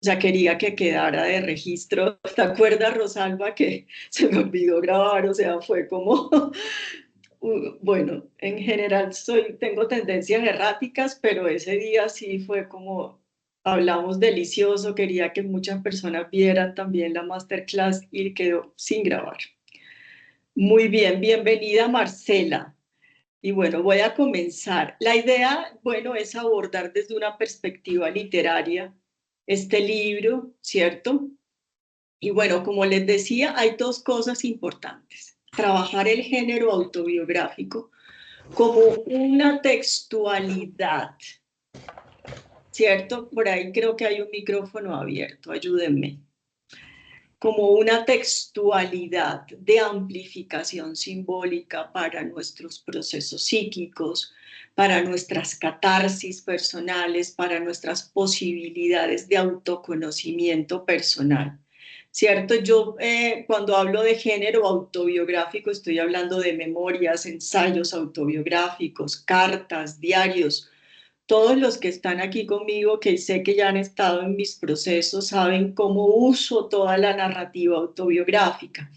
sea, quería que quedara de registro. ¿Te acuerdas, Rosalba, que se me olvidó grabar? O sea, fue como, bueno, en general tengo tendencias erráticas, pero ese día sí fue como, hablamos delicioso, quería que muchas personas vieran también la masterclass y quedó sin grabar. Muy bien, bienvenida Marcela. Y bueno, voy a comenzar. La idea, bueno, es abordar desde una perspectiva literaria este libro, ¿cierto? Y bueno, como les decía, hay dos cosas importantes. Trabajar el género autobiográfico como una textualidad, ¿cierto? Por ahí creo que hay un micrófono abierto, ayúdenme. Como una textualidad de amplificación simbólica para nuestros procesos psíquicos, para nuestras catarsis personales, para nuestras posibilidades de autoconocimiento personal. ¿Cierto? Yo cuando hablo de género autobiográfico estoy hablando de memorias, ensayos autobiográficos, cartas, diarios. Todos los que están aquí conmigo, que sé que ya han estado en mis procesos, saben cómo uso toda la narrativa autobiográfica,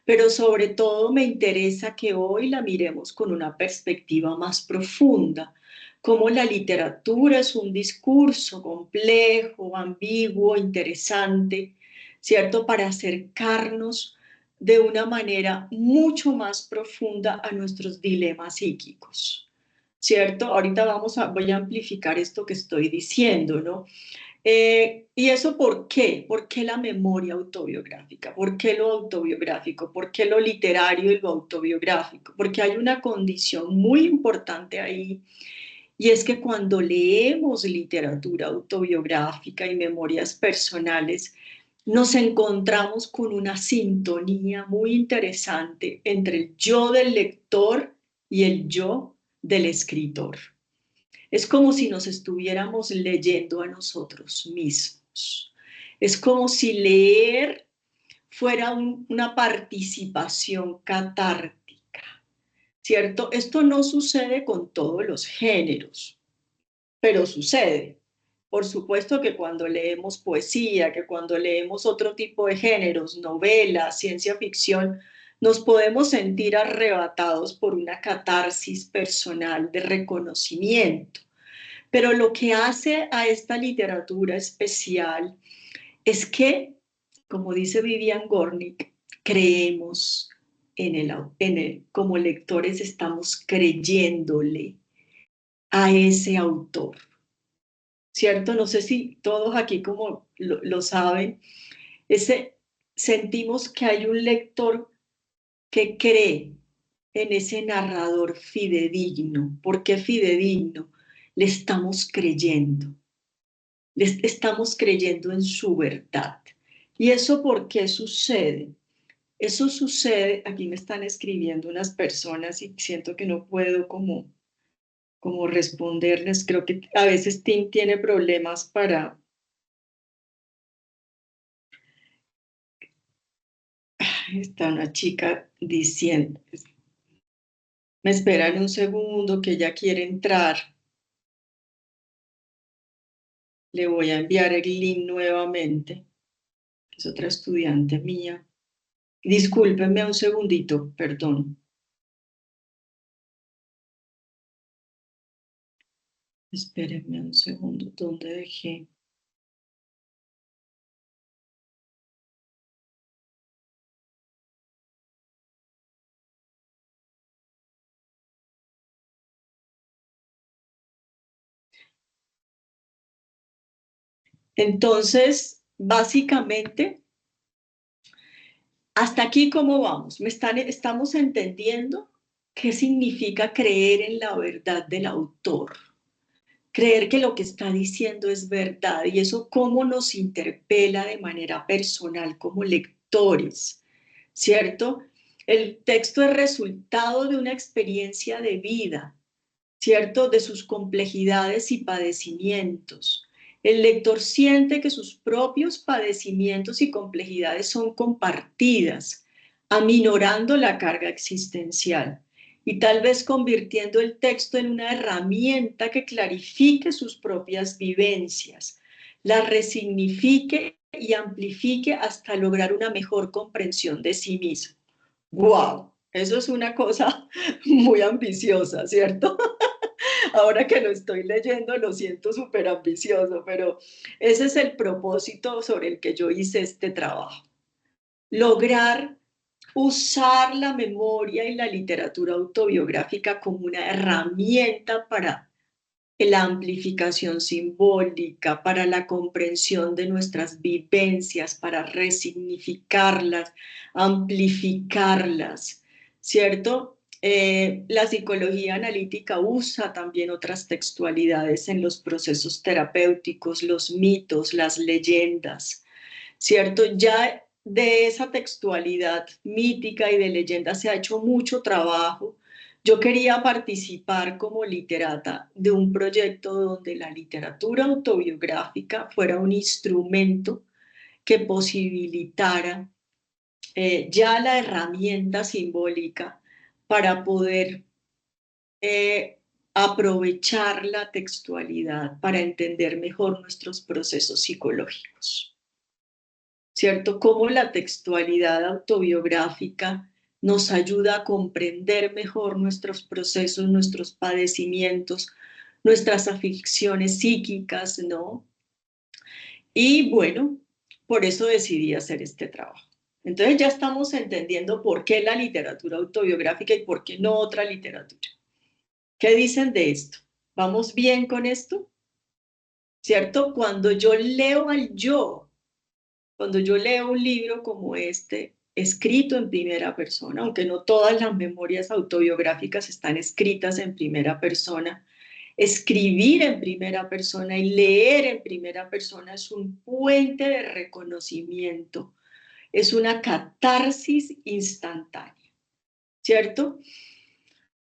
pero sobre todo me interesa que hoy la miremos con una perspectiva más profunda, cómo la literatura es un discurso complejo, ambiguo, interesante, ¿cierto? Para acercarnos de una manera mucho más profunda a nuestros dilemas psíquicos. ¿Cierto? Ahorita voy a amplificar esto que estoy diciendo, ¿no? ¿Y eso por qué? ¿Por qué la memoria autobiográfica? ¿Por qué lo autobiográfico? ¿Por qué lo literario y lo autobiográfico? Porque hay una condición muy importante ahí, y es que cuando leemos literatura autobiográfica y memorias personales, nos encontramos con una sintonía muy interesante entre el yo del lector y el yo del escritor. Es como si nos estuviéramos leyendo a nosotros mismos. Es como si leer fuera una participación catártica, ¿cierto? Esto no sucede con todos los géneros, pero sucede. Por supuesto que cuando leemos poesía, que cuando leemos otro tipo de géneros, novelas, ciencia ficción, nos podemos sentir arrebatados por una catarsis personal de reconocimiento. Pero lo que hace a esta literatura especial es que, como dice Vivian Gornick, creemos como lectores estamos creyéndole a ese autor, ¿cierto? No sé si todos aquí como lo saben, ese, sentimos que hay un lector que cree en ese narrador fidedigno. ¿Por qué fidedigno? Le estamos creyendo. Les estamos creyendo en su verdad. ¿Y eso por qué sucede? Eso sucede, aquí me están escribiendo unas personas y siento que no puedo como responderles. Creo que a veces Tim tiene problemas para... Está una chica diciendo, me esperan un segundo que ella quiere entrar. Le voy a enviar el link nuevamente. Es otra estudiante mía. Discúlpenme un segundito, perdón. Espérenme un segundo, ¿dónde dejé? Entonces, básicamente, hasta aquí cómo vamos. Estamos entendiendo qué significa creer en la verdad del autor, creer que lo que está diciendo es verdad y eso cómo nos interpela de manera personal como lectores, ¿cierto? El texto es resultado de una experiencia de vida, ¿cierto? De sus complejidades y padecimientos. El lector siente que sus propios padecimientos y complejidades son compartidas, aminorando la carga existencial y tal vez convirtiendo el texto en una herramienta que clarifique sus propias vivencias. la resignifique y amplifique hasta lograr una mejor comprensión de sí mismo. ¡Wow! Eso es una cosa muy ambiciosa, ¿cierto? Ahora que lo estoy leyendo lo siento súper ambicioso, pero ese es el propósito sobre el que yo hice este trabajo. Lograr usar la memoria y la literatura autobiográfica como una herramienta para la amplificación simbólica, para la comprensión de nuestras vivencias, para resignificarlas, amplificarlas, ¿cierto? La psicología analítica usa también otras textualidades en los procesos terapéuticos, los mitos, las leyendas, ¿cierto? Ya de esa textualidad mítica y de leyenda se ha hecho mucho trabajo. Yo quería participar como literata de un proyecto donde la literatura autobiográfica fuera un instrumento que posibilitara ya la herramienta simbólica para poder aprovechar la textualidad para entender mejor nuestros procesos psicológicos. ¿Cierto? Cómo la textualidad autobiográfica nos ayuda a comprender mejor nuestros procesos, nuestros padecimientos, nuestras aflicciones psíquicas, ¿no? Y bueno, por eso decidí hacer este trabajo. Entonces ya estamos entendiendo por qué la literatura autobiográfica y por qué no otra literatura. ¿Qué dicen de esto? ¿Vamos bien con esto? ¿Cierto? Cuando yo leo al yo, cuando yo leo un libro como este, escrito en primera persona, aunque no todas las memorias autobiográficas están escritas en primera persona, escribir en primera persona y leer en primera persona es un puente de reconocimiento, es una catarsis instantánea, ¿cierto?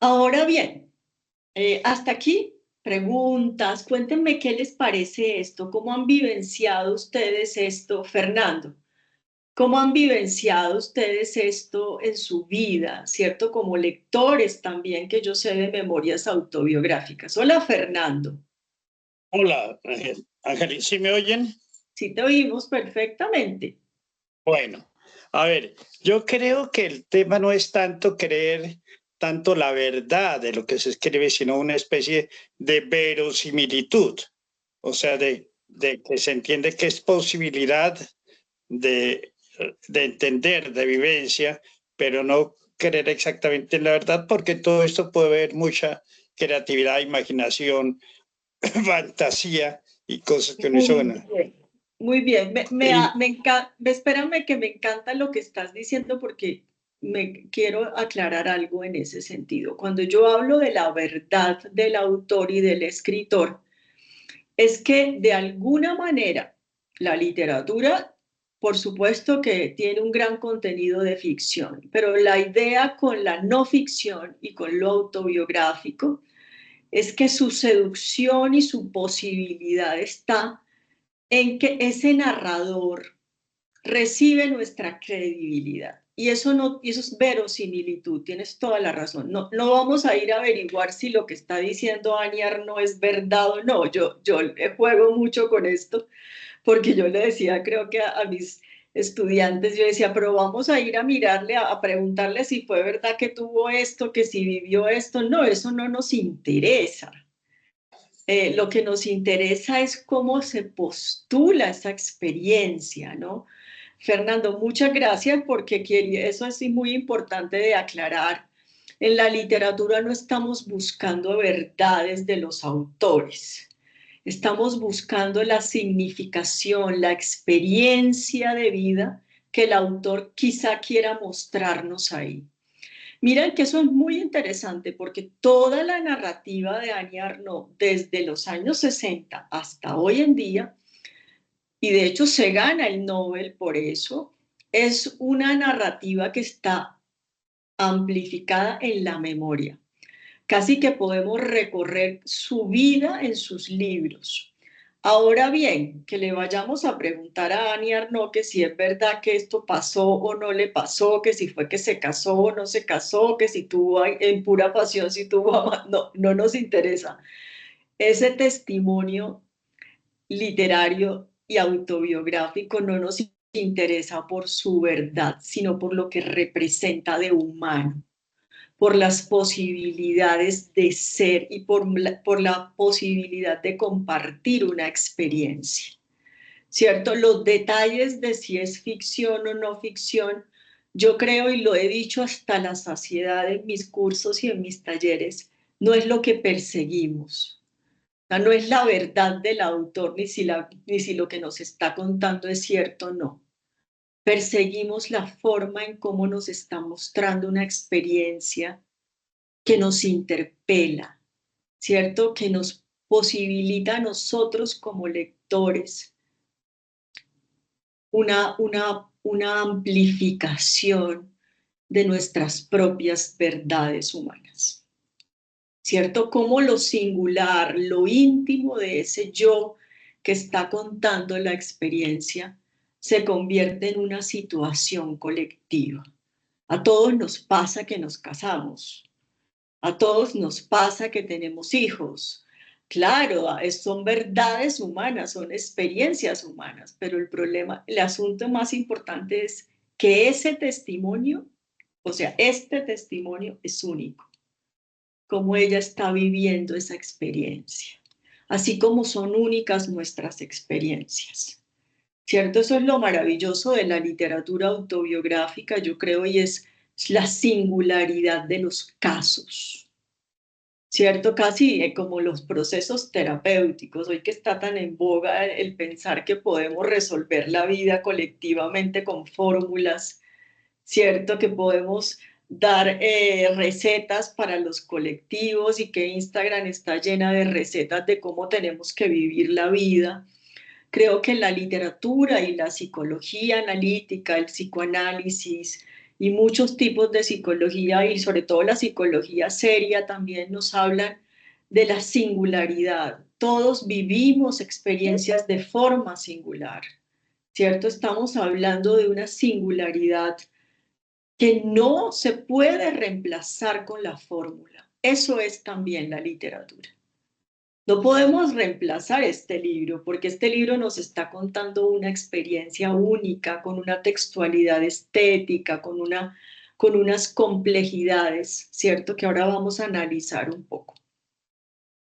Ahora bien, hasta aquí preguntas, cuéntenme qué les parece esto, cómo han vivenciado ustedes esto, Fernando. ¿Cómo han vivenciado ustedes esto en su vida, cierto? Como lectores también, que yo sé de memorias autobiográficas. Hola, Fernando. Hola, Ángel. Ángel, ¿sí me oyen? Sí, te oímos perfectamente. Bueno, a ver, yo creo que el tema no es tanto creer tanto la verdad de lo que se escribe, sino una especie de verosimilitud, o sea, de que se entiende que es posibilidad de, de entender, de vivencia, pero no creer exactamente en la verdad, porque todo esto puede haber mucha creatividad, imaginación, fantasía y cosas que no Muy son. bien. Muy bien, Y espérame que me encanta lo que estás diciendo porque me quiero aclarar algo en ese sentido. Cuando yo hablo de la verdad del autor y del escritor, es que de alguna manera la literatura, por supuesto que tiene un gran contenido de ficción, pero la idea con la no ficción y con lo autobiográfico es que su seducción y su posibilidad está en que ese narrador recibe nuestra credibilidad. Y eso, no, y eso es verosimilitud, tienes toda la razón. No, no vamos a ir a averiguar si lo que está diciendo Aniar no es verdad o no. Yo juego mucho con esto porque yo le decía, creo que a mis estudiantes, yo decía, pero vamos a ir a mirarle, a preguntarle si fue verdad que tuvo esto, que si vivió esto. No, eso no nos interesa. Lo que nos interesa es cómo se postula esa experiencia, ¿no? Fernando, muchas gracias porque eso es muy importante de aclarar. En la literatura no estamos buscando verdades de los autores, estamos buscando la significación, la experiencia de vida que el autor quizá quiera mostrarnos ahí. Miren que eso es muy interesante porque toda la narrativa de Annie Arnaud, desde los años 60 hasta hoy en día, y de hecho se gana el Nobel por eso, es una narrativa que está amplificada en la memoria. Casi que podemos recorrer su vida en sus libros. Ahora bien, que le vayamos a preguntar a Annie Arnaud que si es verdad que esto pasó o no le pasó, que si fue que se casó o no se casó, que si tuvo en pura pasión, si tuvo no, no nos interesa. Ese testimonio literario y autobiográfico no nos interesa por su verdad, sino por lo que representa de humano, por las posibilidades de ser y por la posibilidad de compartir una experiencia, ¿cierto? Los detalles de si es ficción o no ficción, yo creo, y lo he dicho hasta la saciedad en mis cursos y en mis talleres, no es lo que perseguimos. O sea, no es la verdad del autor, ni si lo que nos está contando es cierto o no. Perseguimos la forma en cómo nos está mostrando una experiencia que nos interpela, ¿cierto? Que nos posibilita a nosotros como lectores una amplificación de nuestras propias verdades humanas, ¿cierto? Como lo singular, lo íntimo de ese yo que está contando la experiencia se convierte en una situación colectiva. A todos nos pasa que nos casamos, a todos nos pasa que tenemos hijos. Claro, son verdades humanas, son experiencias humanas, pero el problema, el asunto más importante es que ese testimonio, o sea, este testimonio es único, como ella está viviendo esa experiencia, así como son únicas nuestras experiencias. ¿Cierto? Eso es lo maravilloso de la literatura autobiográfica, yo creo, y es la singularidad de los casos. ¿Cierto? Casi como los procesos terapéuticos, hoy que está tan en boga el pensar que podemos resolver la vida colectivamente con fórmulas, ¿cierto? Que podemos dar recetas para los colectivos y que Instagram está llena de recetas de cómo tenemos que vivir la vida. Creo que la literatura y la psicología analítica, el psicoanálisis y muchos tipos de psicología y sobre todo la psicología seria también nos hablan de la singularidad. Todos vivimos experiencias de forma singular, ¿cierto? Estamos hablando de una singularidad que no se puede reemplazar con la fórmula. Eso es también la literatura. No podemos reemplazar este libro porque este libro nos está contando una experiencia única, con una textualidad estética, con unas complejidades, ¿cierto? Que ahora vamos a analizar un poco.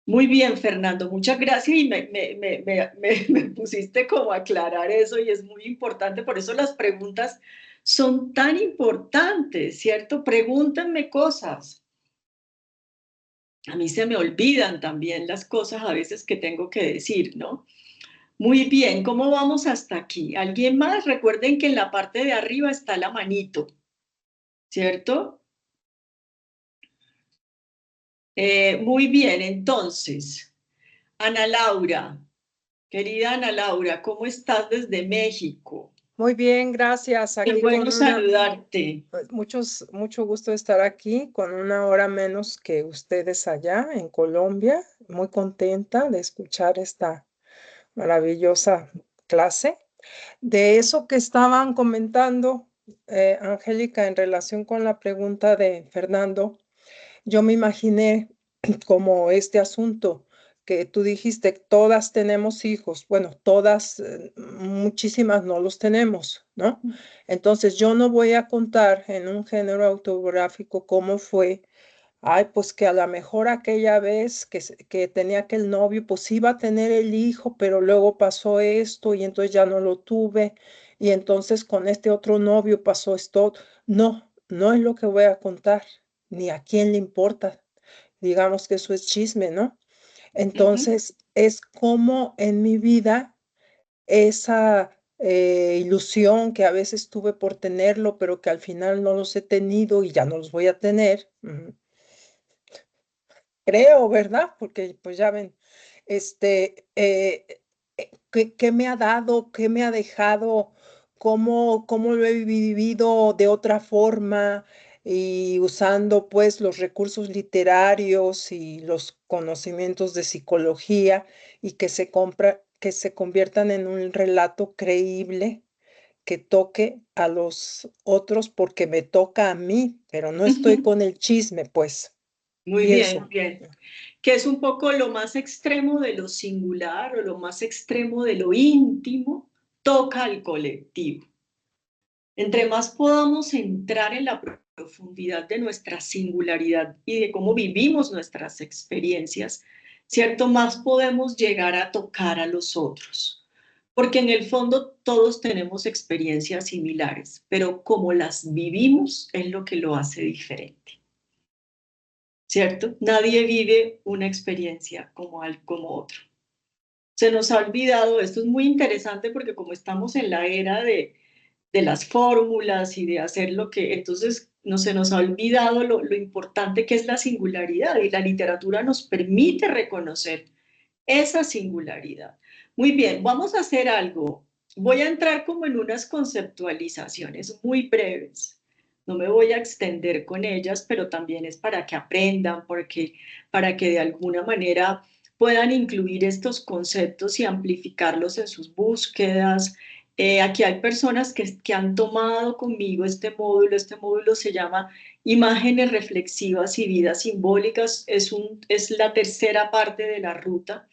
Muy bien, Fernando, muchas gracias y me pusiste como a aclarar eso y es muy importante, por eso las preguntas son tan importantes, ¿cierto? Pregúntenme cosas. A mí se me olvidan también las cosas a veces que tengo que decir, ¿no? Muy bien, ¿cómo vamos hasta aquí? ¿Alguien más? Recuerden que en la parte de arriba está la manito, ¿cierto? Muy bien, entonces, Ana Laura, querida Ana Laura, ¿cómo estás desde México? Muy bien, gracias. Qué Aquí bueno saludarte. mucho gusto estar aquí con una hora menos que ustedes allá en Colombia. Muy contenta de escuchar esta maravillosa clase. De eso que estaban comentando, Angélica, en relación con la pregunta de Fernando, yo me imaginé como este asunto que tú dijiste, todas tenemos hijos. Bueno, todas, muchísimas no los tenemos, ¿no? Entonces yo no voy a contar en un género autobiográfico cómo fue. Ay, pues que a lo mejor aquella vez que tenía aquel novio, pues iba a tener el hijo, pero luego pasó esto y entonces ya no lo tuve. Y entonces con este otro novio pasó esto. No, no es lo que voy a contar, ni a quién le importa. Digamos que eso es chisme, ¿no? Entonces es como en mi vida esa ilusión que a veces tuve por tenerlo, pero que al final no los he tenido y ya no los voy a tener. Creo, ¿verdad? Porque pues ya ven, ¿qué me ha dado? ¿Qué me ha dejado? ¿Cómo lo he vivido de otra forma? Y usando pues los recursos literarios y los conocimientos de psicología y que se conviertan en un relato creíble que toque a los otros porque me toca a mí, pero no estoy con el chisme, pues. Muy Y bien, eso. muy bien. Que es un poco lo más extremo de lo singular o lo más extremo de lo íntimo, toca al colectivo. Entre más podamos entrar en la profundidad de nuestra singularidad y de cómo vivimos nuestras experiencias, ¿cierto? Más podemos llegar a tocar a los otros. Porque en el fondo todos tenemos experiencias similares, pero como las vivimos es lo que lo hace diferente, ¿cierto? Nadie vive una experiencia como otro. Se nos ha olvidado, esto es muy interesante porque como estamos en la era de las fórmulas y de hacer lo que, entonces no se nos ha olvidado lo importante que es la singularidad y la literatura nos permite reconocer esa singularidad. Muy bien, vamos a hacer algo. Voy a entrar como en unas conceptualizaciones muy breves. No me voy a extender con ellas, pero también es para que aprendan, porque, para que de alguna manera puedan incluir estos conceptos y amplificarlos en sus búsquedas. Aquí hay personas que han tomado conmigo este módulo se llama Imágenes reflexivas y vidas simbólicas, es la tercera parte de la ruta.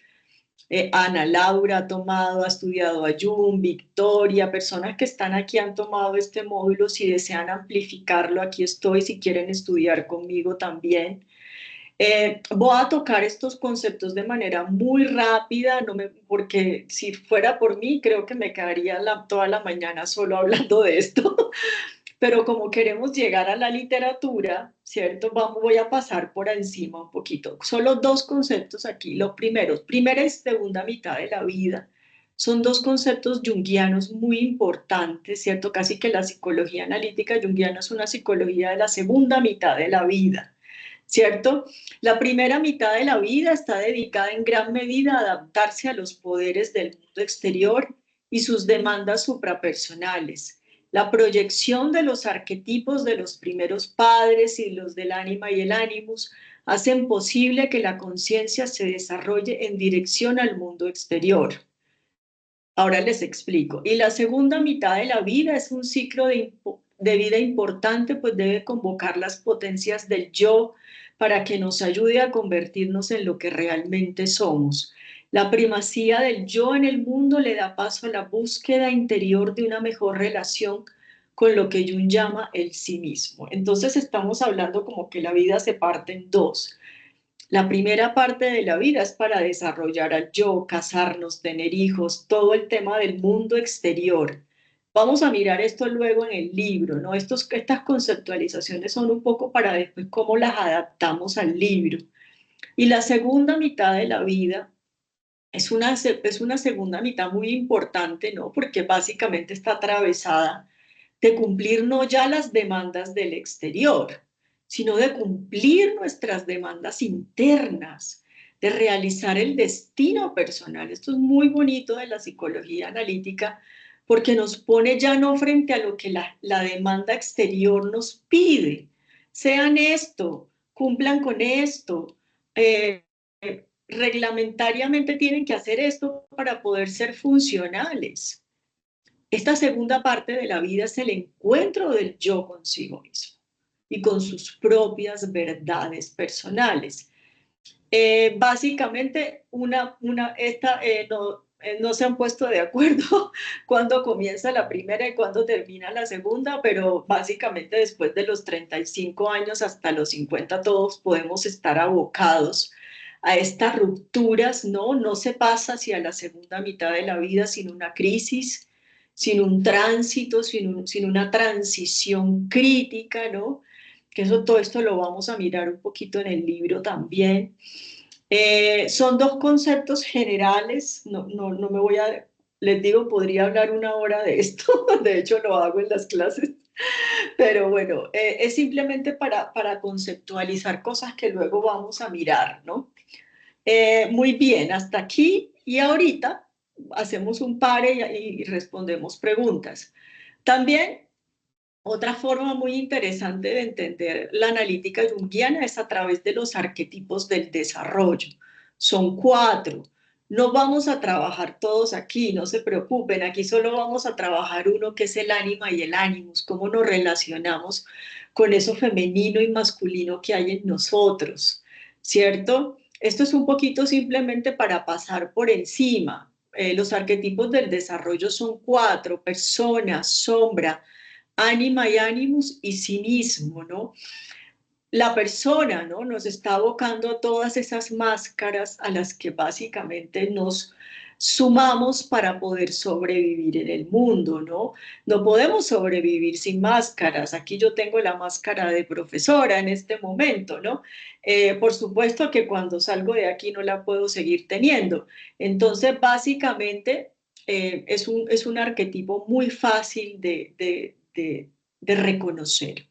Ana Laura ha tomado, ha estudiado a Jung, Victoria, personas que están aquí han tomado este módulo, si desean amplificarlo, aquí estoy, si quieren estudiar conmigo también. Voy a tocar estos conceptos de manera muy rápida, porque si fuera por mí, creo que me quedaría toda la mañana solo hablando de esto. Pero como queremos llegar a la literatura, ¿cierto? Voy a pasar por encima un poquito. Solo dos conceptos aquí. Los primeros, primera y segunda mitad de la vida, son dos conceptos junguianos muy importantes, ¿cierto? Casi que la psicología analítica junguiana es una psicología de la segunda mitad de la vida, ¿cierto? La primera mitad de la vida está dedicada en gran medida a adaptarse a los poderes del mundo exterior y sus demandas suprapersonales. La proyección de los arquetipos de los primeros padres y los del ánima y el ánimus hacen posible que la conciencia se desarrolle en dirección al mundo exterior. Ahora les explico. Y la segunda mitad de la vida es un ciclo de vida importante, pues debe convocar las potencias del yo para que nos ayude a convertirnos en lo que realmente somos. La primacía del yo en el mundo le da paso a la búsqueda interior de una mejor relación con lo que Jung llama el sí mismo. Entonces estamos hablando como que la vida se parte en dos. La primera parte de la vida es para desarrollar al yo, casarnos, tener hijos, todo el tema del mundo exterior. Vamos a mirar esto luego en el libro, ¿no? Estas conceptualizaciones son un poco para después cómo las adaptamos al libro. Y la segunda mitad de la vida es una segunda mitad muy importante, ¿no? Porque básicamente está atravesada de cumplir no ya las demandas del exterior, sino de cumplir nuestras demandas internas, de realizar el destino personal. Esto es muy bonito de la psicología analítica porque nos pone ya no frente a lo que la demanda exterior nos pide. Sean esto, cumplan con esto, eh, reglamentariamente tienen que hacer esto para poder ser funcionales. Esta segunda parte de la vida es el encuentro del yo consigo mismo y con sus propias verdades personales. Básicamente, no se han puesto de acuerdo cuándo comienza la primera y cuándo termina la segunda, pero básicamente después de los 35 años hasta los 50 todos podemos estar abocados a estas rupturas, ¿no? No se pasa hacia la segunda mitad de la vida sin una crisis, sin un tránsito, sin una transición crítica, ¿no? Que todo esto lo vamos a mirar un poquito en el libro también. Son dos conceptos generales, no me voy a, les digo, podría hablar una hora de esto, de hecho lo hago en las clases, pero bueno, es simplemente para conceptualizar cosas que luego vamos a mirar, ¿no? Muy bien, hasta aquí y ahorita hacemos un pare y respondemos preguntas. También otra forma muy interesante de entender la analítica junguiana es a través de los arquetipos del desarrollo. Son 4. No vamos a trabajar todos aquí, no se preocupen, aquí solo vamos a trabajar uno que es el ánima y el ánimus, cómo nos relacionamos con eso femenino y masculino que hay en nosotros. ¿cierto? Esto es un poquito simplemente para pasar por encima. Los arquetipos del desarrollo son 4: persona, sombra, ánima y animus y cinismo, ¿no? La persona, ¿no? Nos está abocando a todas esas máscaras a las que básicamente nos sumamos para poder sobrevivir en el mundo, ¿no? No podemos sobrevivir sin máscaras. Aquí yo tengo la máscara de profesora en este momento, ¿no? Por supuesto que cuando salgo de aquí no la puedo seguir teniendo. Entonces, básicamente, es un arquetipo muy fácil de reconocer.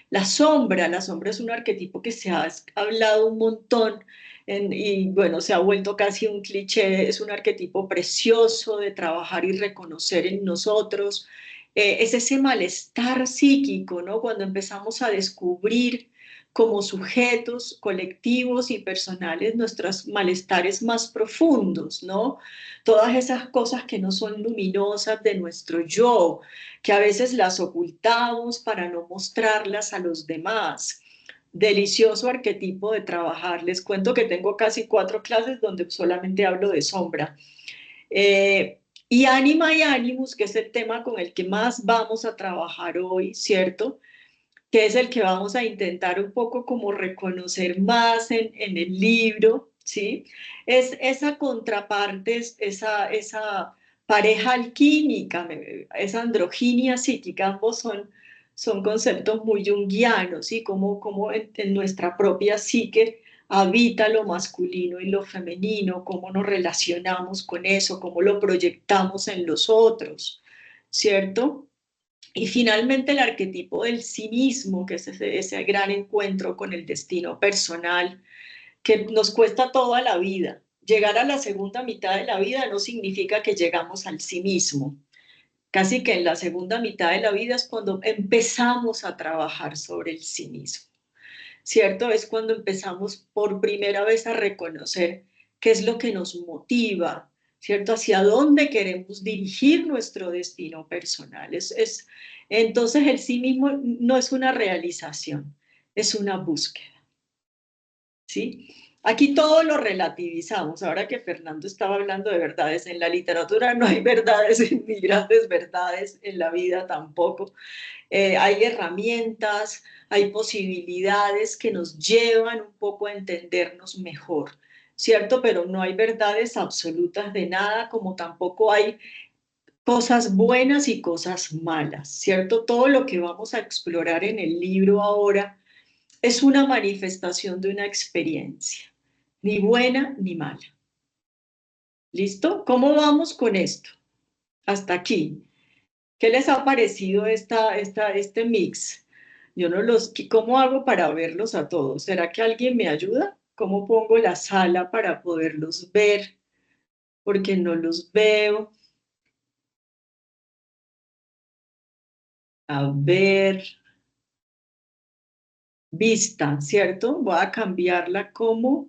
La sombra es un arquetipo que se ha hablado un montón y bueno, se ha vuelto casi un cliché, es un arquetipo precioso de trabajar y reconocer en nosotros. Es ese malestar psíquico, ¿no? Cuando empezamos a descubrir como sujetos colectivos y personales nuestros malestares más profundos, ¿no? Todas esas cosas que no son luminosas de nuestro yo, que a veces las ocultamos para no mostrarlas a los demás. Delicioso arquetipo de trabajar. Les cuento que tengo casi 4 clases donde solamente hablo de sombra. Y ánima y animus, que es el tema con el que más vamos a trabajar hoy, ¿cierto? Que es el que vamos a intentar un poco como reconocer más en el libro, ¿sí? Es esa contraparte, esa pareja alquímica, esa androginia psíquica, ambos son conceptos muy junguianos, ¿sí? Como en nuestra propia psique habita lo masculino y lo femenino, cómo nos relacionamos con eso, cómo lo proyectamos en los otros, ¿cierto? Y finalmente el arquetipo del cinismo, que es ese gran encuentro con el destino personal, que nos cuesta toda la vida. Llegar a la segunda mitad de la vida no significa que llegamos al cinismo. Casi que en la segunda mitad de la vida es cuando empezamos a trabajar sobre el cinismo, ¿cierto? Es cuando empezamos por primera vez a reconocer qué es lo que nos motiva, ¿cierto? Hacia dónde queremos dirigir nuestro destino personal. Entonces el sí mismo no es una realización, es una búsqueda, ¿sí? Aquí todo lo relativizamos. Ahora que Fernando estaba hablando de verdades, en la literatura no hay verdades ni grandes verdades, en la vida tampoco. Hay herramientas, hay posibilidades que nos llevan un poco a entendernos mejor, ¿cierto? Pero no hay verdades absolutas de nada, como tampoco hay cosas buenas y cosas malas, ¿cierto? Todo lo que vamos a explorar en el libro ahora es una manifestación de una experiencia, ni buena ni mala. ¿Listo? ¿Cómo vamos con esto? Hasta aquí. ¿Qué les ha parecido este mix? Yo no los, ¿cómo hago para verlos a todos? ¿Será que alguien me ayuda? ¿Cómo pongo la sala para poderlos ver? Porque no los veo. A ver, vista, ¿cierto? Voy a cambiarla como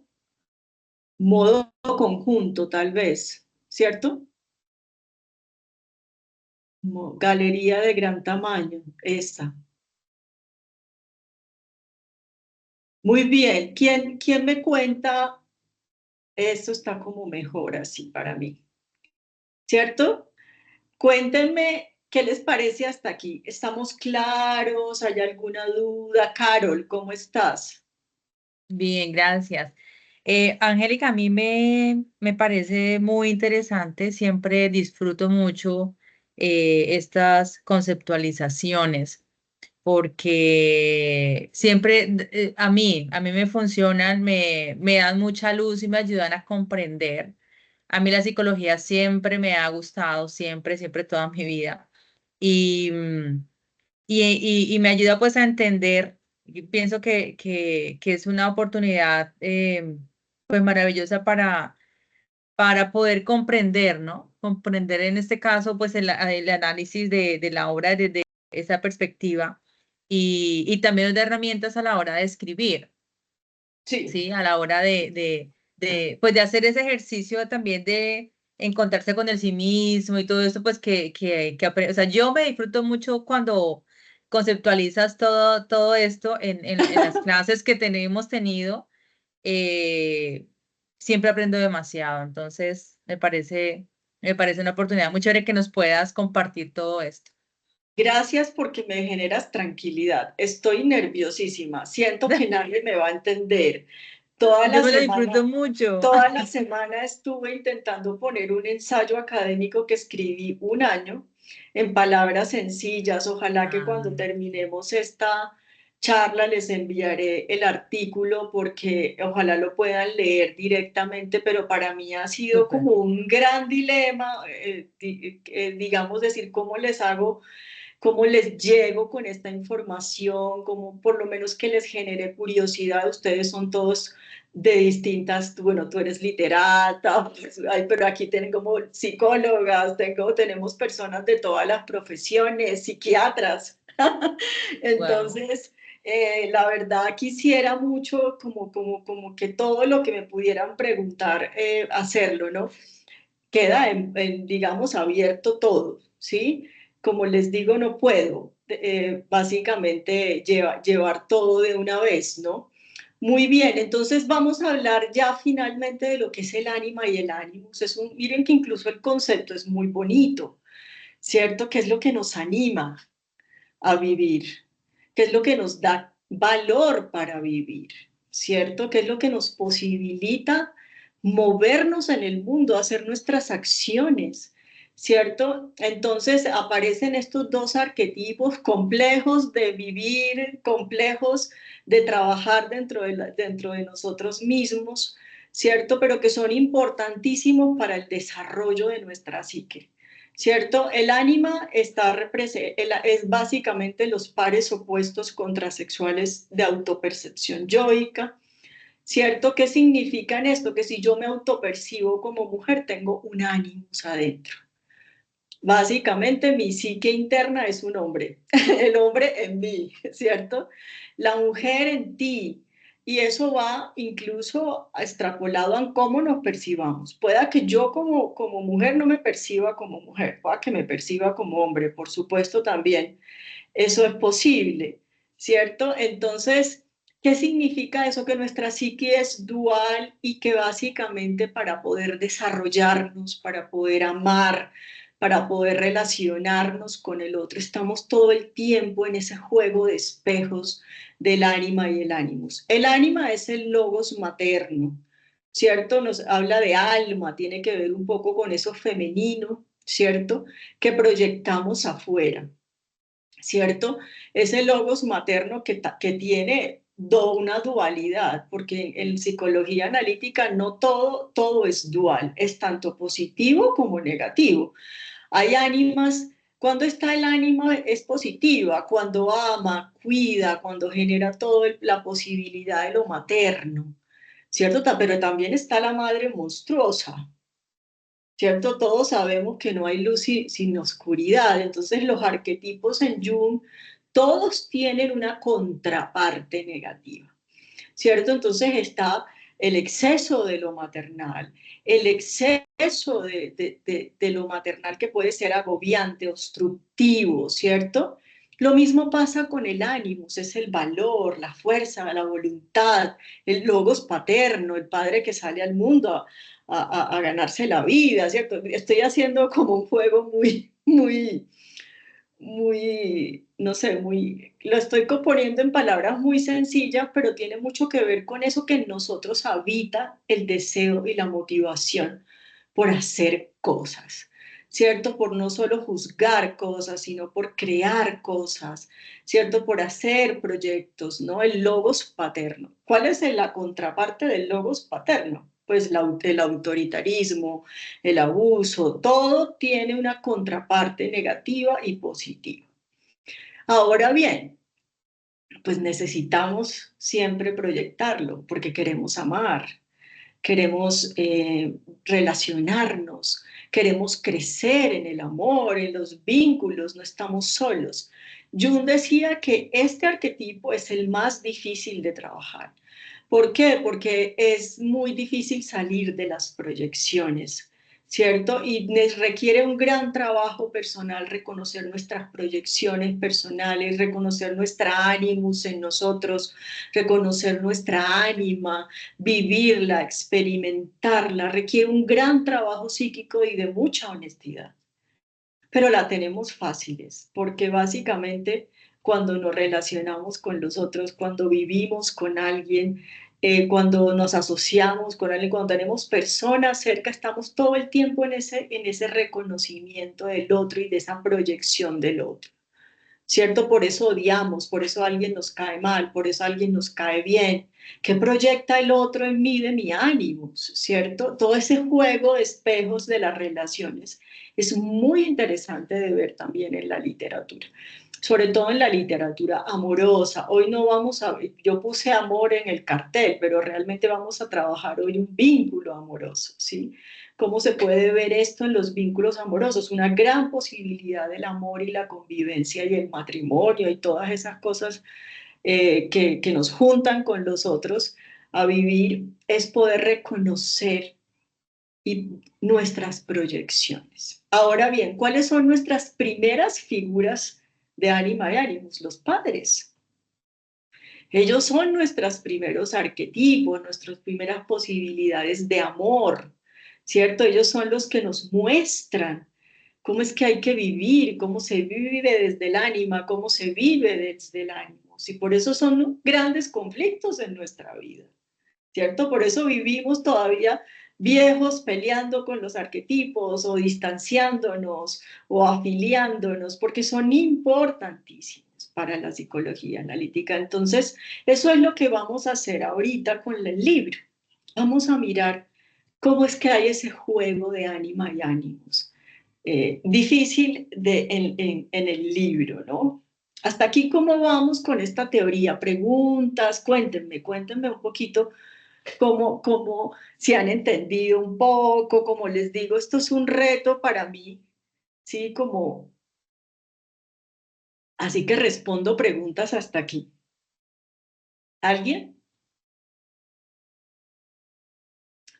modo conjunto, tal vez, ¿cierto? Galería de gran tamaño, esa. Muy bien, ¿quién me cuenta? Esto está como mejor así para mí, ¿cierto? Cuéntenme qué les parece hasta aquí. ¿Estamos claros? ¿Hay alguna duda? Carol, ¿cómo estás? Bien, gracias. Angélica, a mí me parece muy interesante, siempre disfruto mucho estas conceptualizaciones porque siempre a mí me funcionan, me dan mucha luz y me ayudan a comprender. A mí la psicología siempre me ha gustado, siempre, siempre toda mi vida. Y, y me ayuda pues a entender, y pienso que es una oportunidad pues maravillosa para poder comprender, ¿no? Comprender en este caso pues el análisis de la obra desde esa perspectiva y también de herramientas a la hora de escribir, Sí, ¿sí? A la hora pues de hacer ese ejercicio también de encontrarse con el sí mismo y todo eso, pues o sea, yo me disfruto mucho cuando conceptualizas todo esto en las clases que hemos tenido siempre aprendo demasiado. Entonces, me parece una oportunidad muy chévere que nos puedas compartir todo esto. Gracias porque me generas tranquilidad. Estoy nerviosísima. Siento que nadie me va a entender. Toda Yo la me lo disfruto semana, mucho. toda la semana estuve intentando poner un ensayo académico que escribí un año en palabras sencillas. Ojalá que cuando Ah, terminemos esta charla les enviaré el artículo porque ojalá lo puedan leer directamente, pero para mí ha sido súper. como un gran dilema, digamos, decir cómo les hago, cómo les llego con esta información, cómo por lo menos que les genere curiosidad. Ustedes son todos de distintas, bueno, tú eres literata, pues, ay, pero aquí tengo como psicólogas, tenemos personas de todas las profesiones, psiquiatras. Wow. Entonces, la verdad quisiera mucho como que todo lo que me pudieran preguntar, hacerlo, ¿no? Queda digamos, abierto todo, ¿sí? Como les digo, no puedo básicamente llevar todo de una vez, ¿no? Muy bien, entonces vamos a hablar ya finalmente de lo que es el ánima y el ánimos. Miren que incluso el concepto es muy bonito, ¿cierto? ¿Qué es lo que nos anima a vivir? ¿Qué es lo que nos da valor para vivir? ¿Cierto? ¿Qué es lo que nos posibilita movernos en el mundo, hacer nuestras acciones? ¿Cierto? Entonces aparecen estos dos arquetipos complejos de vivir, complejos de trabajar dentro de nosotros mismos, ¿cierto? Pero que son importantísimos para el desarrollo de nuestra psique. ¿Cierto? El ánima es básicamente los pares opuestos contrasexuales de autopercepción yoica. ¿Cierto? ¿Qué significa esto? Que si yo me autopercibo como mujer, tengo un ánimo adentro. Básicamente mi psique interna es un hombre, el hombre en mí, ¿cierto? La mujer en ti. Y eso va incluso extrapolado en cómo nos percibamos. Pueda que yo como mujer no me perciba como mujer, pueda que me perciba como hombre, por supuesto también. Eso es posible, ¿cierto? Entonces, ¿qué significa eso? Que nuestra psique es dual y que básicamente para poder desarrollarnos, para poder amar, para poder relacionarnos con el otro, estamos todo el tiempo en ese juego de espejos del ánima y el ánimos. El ánima es el logos materno, ¿cierto? Nos habla de alma, tiene que ver un poco con eso femenino, ¿cierto? Que proyectamos afuera. ¿Cierto? Ese logos materno que tiene una dualidad, porque en psicología analítica no todo es dual, es tanto positivo como negativo. Hay ánimas, cuando está el ánima es positiva, cuando ama, cuida, cuando genera toda la posibilidad de lo materno, ¿cierto? Pero también está la madre monstruosa, ¿cierto? Todos sabemos que no hay luz sin oscuridad, entonces los arquetipos en Jung, todos tienen una contraparte negativa, ¿cierto? Entonces está el exceso de lo maternal, el exceso de lo maternal que puede ser agobiante, obstructivo, ¿cierto? Lo mismo pasa con el ánimo, es el valor, la fuerza, la voluntad, el logos paterno, el padre que sale al mundo a ganarse la vida, ¿cierto? Estoy haciendo como un juego muy, no sé, lo estoy componiendo en palabras muy sencillas, pero tiene mucho que ver con eso que en nosotros habita el deseo y la motivación por hacer cosas, ¿cierto? Por no solo juzgar cosas, sino por crear cosas, ¿cierto? Por hacer proyectos, ¿no? El logos paterno. ¿Cuál es la contraparte del logos paterno? Pues el autoritarismo, el abuso, todo tiene una contraparte negativa y positiva. Ahora bien, pues necesitamos siempre proyectarlo porque queremos amar, queremos relacionarnos, queremos crecer en el amor, en los vínculos, no estamos solos. Jung decía que este arquetipo es el más difícil de trabajar. ¿Por qué? Porque es muy difícil salir de las proyecciones, ¿cierto? Y requiere un gran trabajo personal reconocer nuestras proyecciones personales, reconocer nuestra ánimus en nosotros, reconocer nuestra ánima, vivirla, experimentarla. Requiere un gran trabajo psíquico y de mucha honestidad. Pero la tenemos fáciles, porque básicamente cuando nos relacionamos con los otros, cuando vivimos con alguien, cuando nos asociamos con alguien, cuando tenemos personas cerca, estamos todo el tiempo en ese reconocimiento del otro y de esa proyección del otro, ¿cierto? Por eso odiamos, por eso alguien nos cae mal, por eso alguien nos cae bien. ¿Qué proyecta el otro en mí de mi ánimo, cierto? Todo ese juego de espejos de las relaciones es muy interesante de ver también en la literatura, sobre todo en la literatura amorosa. Hoy no vamos a, yo puse amor en el cartel, pero realmente vamos a trabajar hoy un vínculo amoroso, ¿sí? ¿Cómo se puede ver esto en los vínculos amorosos? Una gran posibilidad del amor y la convivencia y el matrimonio y todas esas cosas que nos juntan con los otros a vivir es poder reconocer nuestras proyecciones. Ahora bien, ¿cuáles son nuestras primeras figuras de ánima y ánimos? Los padres. Ellos son nuestros primeros arquetipos, nuestras primeras posibilidades de amor, ¿cierto? Ellos son los que nos muestran cómo es que hay que vivir, cómo se vive desde el ánima, cómo se vive desde el ánimo. Y por eso son grandes conflictos en nuestra vida, ¿cierto? Por eso vivimos todavía viejos peleando con los arquetipos o distanciándonos o afiliándonos, porque son importantísimos para la psicología analítica. Entonces, eso es lo que vamos a hacer ahorita con el libro. Vamos a mirar cómo es que hay ese juego de ánima y ánimos. Difícil en el libro, ¿no? Hasta aquí, ¿cómo vamos con esta teoría? Preguntas, cuéntenme un poquito cómo se han entendido un poco, como les digo, esto es un reto para mí, ¿sí? Así que respondo preguntas hasta aquí. ¿Alguien?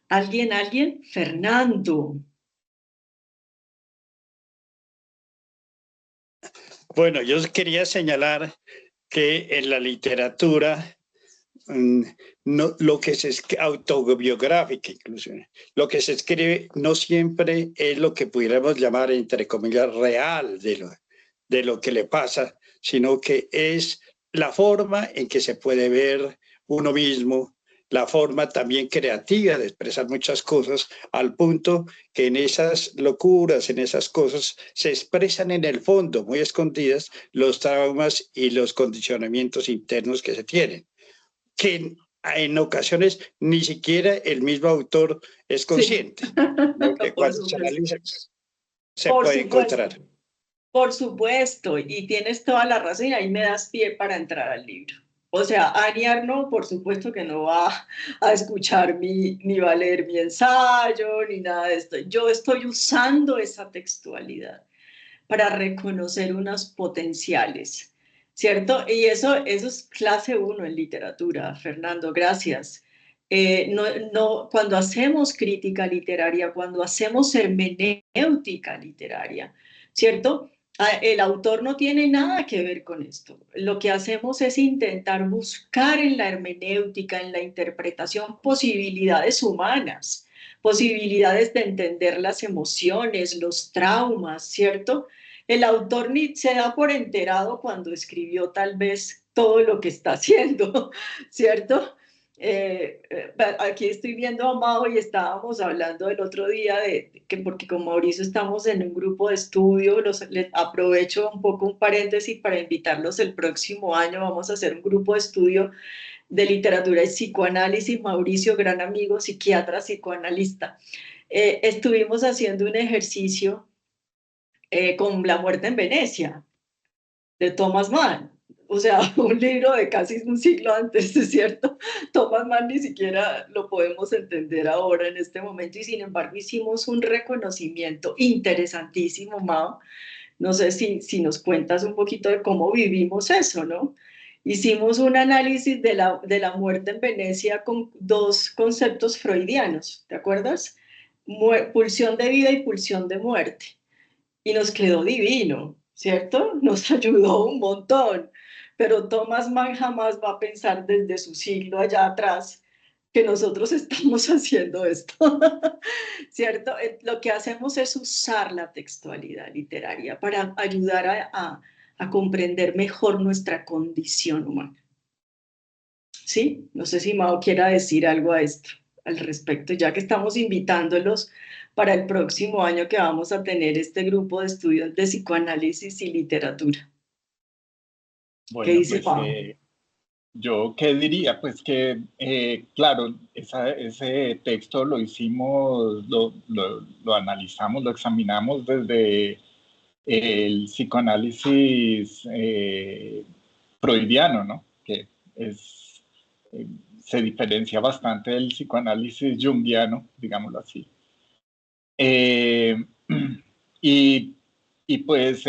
¿Alguien? Fernando. Bueno, yo quería señalar que en la literatura, no, lo que se escribe, autobiográfica incluso, lo que se escribe no siempre es lo que pudiéramos llamar, entre comillas, real de lo que le pasa, sino que es la forma en que se puede ver uno mismo, la forma también creativa de expresar muchas cosas, al punto que en esas locuras, en esas cosas, se expresan en el fondo, muy escondidas, los traumas y los condicionamientos internos que se tienen, que en ocasiones ni siquiera el mismo autor es consciente, Sí. porque cuando se analiza se Por puede supuesto. encontrar. Por supuesto, y tienes toda la razón, y ahí me das pie para entrar al libro. O sea, Annie Arnaud, por supuesto que no va a escuchar ni va a leer mi ensayo, ni nada de esto. Yo estoy usando esa textualidad para reconocer unos potenciales, ¿cierto? Y eso es clase 1 en literatura, Fernando, gracias. Cuando hacemos crítica literaria, cuando hacemos hermenéutica literaria, ¿cierto? El autor no tiene nada que ver con esto. Lo que hacemos es intentar buscar en la hermenéutica, en la interpretación, posibilidades humanas, posibilidades de entender las emociones, los traumas, ¿cierto? El autor ni se da por enterado cuando escribió tal vez todo lo que está haciendo, ¿cierto? Aquí estoy viendo a Mao y estábamos hablando el otro día de que porque con Mauricio estamos en un grupo de estudio, les aprovecho un poco un paréntesis para invitarlos el próximo año, vamos a hacer un grupo de estudio de literatura y psicoanálisis, Mauricio, gran amigo, psiquiatra, psicoanalista. Estuvimos haciendo un ejercicio con La muerte en Venecia, de Thomas Mann. O sea, un libro de casi un siglo antes, ¿es cierto? Thomas Mann ni siquiera lo podemos entender ahora en este momento y sin embargo hicimos un reconocimiento interesantísimo, Mao. No sé si nos cuentas un poquito de cómo vivimos eso, ¿no? Hicimos un análisis de la muerte en Venecia con dos conceptos freudianos, ¿te acuerdas? pulsión de vida y pulsión de muerte. Y nos quedó divino, ¿cierto? Nos ayudó un montón. Pero Thomas Mann jamás va a pensar desde su siglo allá atrás que nosotros estamos haciendo esto, ¿cierto? Lo que hacemos es usar la textualidad literaria para ayudar a comprender mejor nuestra condición humana. ¿Sí? No sé si Mao quiera decir algo a esto, al respecto, ya que estamos invitándolos para el próximo año que vamos a tener este grupo de estudios de psicoanálisis y literatura. ¿Qué Bueno, dice pues Mao? yo qué diría, pues que, claro, ese texto lo hicimos, lo analizamos, lo examinamos desde el psicoanálisis freudiano, ¿no? Que es, eh, se diferencia bastante del psicoanálisis junguiano, digámoslo así. Eh, y, y pues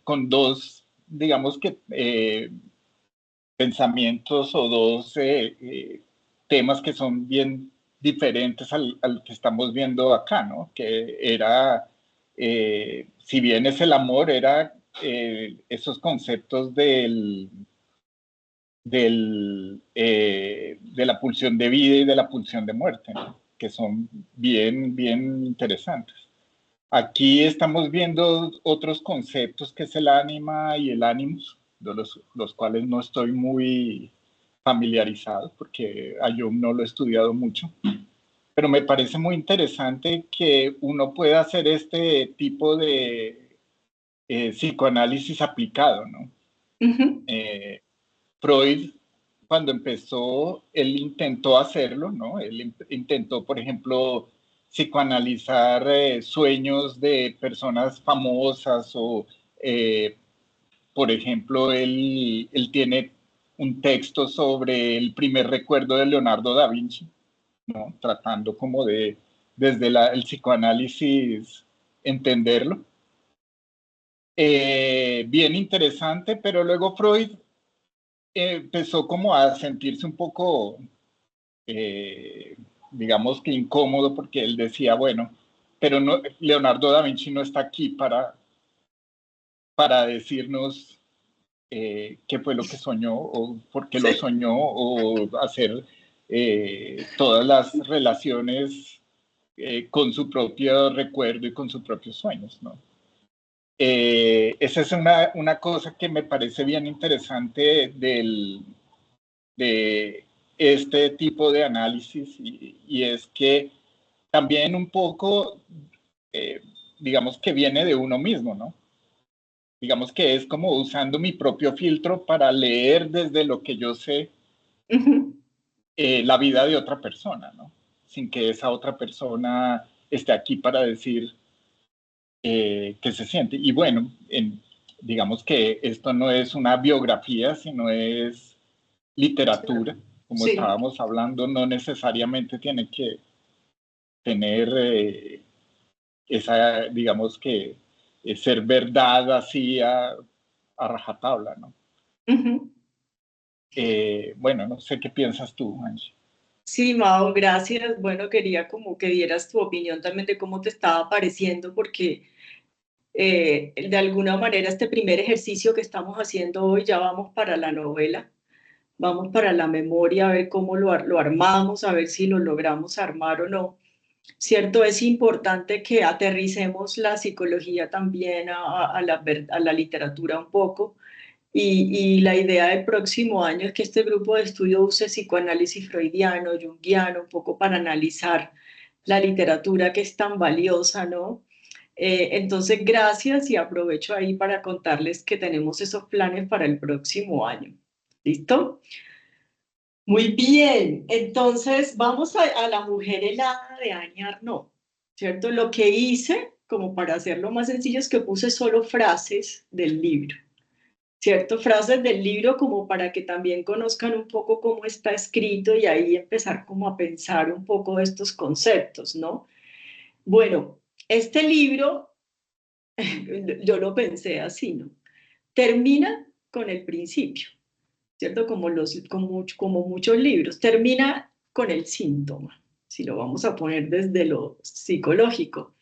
con dos, digamos que pensamientos o dos temas que son bien diferentes al que estamos viendo acá, ¿no? Que era, si bien es el amor, era esos conceptos de la pulsión de vida y de la pulsión de muerte, ¿no? Que son bien, bien interesantes. Aquí estamos viendo otros conceptos que es el ánima y el ánimos, de los cuales no estoy muy familiarizado porque a Jung no lo he estudiado mucho, pero me parece muy interesante que uno pueda hacer este tipo de psicoanálisis aplicado, ¿no? Uh-huh. Freud, cuando empezó, él intentó hacerlo, ¿no? Él intentó, por ejemplo, psicoanalizar sueños de personas famosas o, por ejemplo, él tiene un texto sobre el primer recuerdo de Leonardo da Vinci, ¿no? Tratando como de, desde el psicoanálisis, entenderlo. Bien interesante, pero luego Freud empezó como a sentirse un poco, digamos que incómodo, porque él decía, bueno, pero no, Leonardo da Vinci no está aquí para decirnos qué fue lo que soñó o por qué lo Sí. soñó o hacer todas las relaciones con su propio recuerdo y con sus propios sueños, ¿no? Esa es una cosa que me parece bien interesante de este tipo de análisis y es que también un poco, digamos que viene de uno mismo, ¿no? Digamos que es como usando mi propio filtro para leer desde lo que yo sé Uh-huh. la vida de otra persona, ¿no? Sin que esa otra persona esté aquí para decir qué se siente. Y bueno, digamos que esto no es una biografía, sino es literatura. Como Sí. estábamos hablando, no necesariamente tiene que tener esa, digamos que, ser verdad así a rajatabla, ¿no? Uh-huh. Bueno, no sé qué piensas tú, Angie. Sí, Mao, gracias. Bueno, quería como que dieras tu opinión también de cómo te estaba pareciendo, porque de alguna manera este primer ejercicio que estamos haciendo hoy ya vamos para la novela, vamos para la memoria, a ver cómo lo armamos, a ver si lo logramos armar o no. Cierto, es importante que aterricemos la psicología también a la literatura un poco. Y la idea del próximo año es que este grupo de estudio use psicoanálisis freudiano, junguiano, un poco para analizar la literatura que es tan valiosa, ¿no? Entonces, gracias y aprovecho ahí para contarles que tenemos esos planes para el próximo año. ¿Listo? Muy bien, entonces vamos a La mujer helada de Annie Arnaud, ¿cierto? Lo que hice, como para hacerlo más sencillo, es que puse solo frases del libro, ¿cierto? Frases del libro como para que también conozcan un poco cómo está escrito y ahí empezar como a pensar un poco estos conceptos, ¿no? Bueno, este libro, yo lo pensé así, ¿no? Termina con el principio, ¿cierto? Como muchos libros, termina con el síntoma, si lo vamos a poner desde lo psicológico,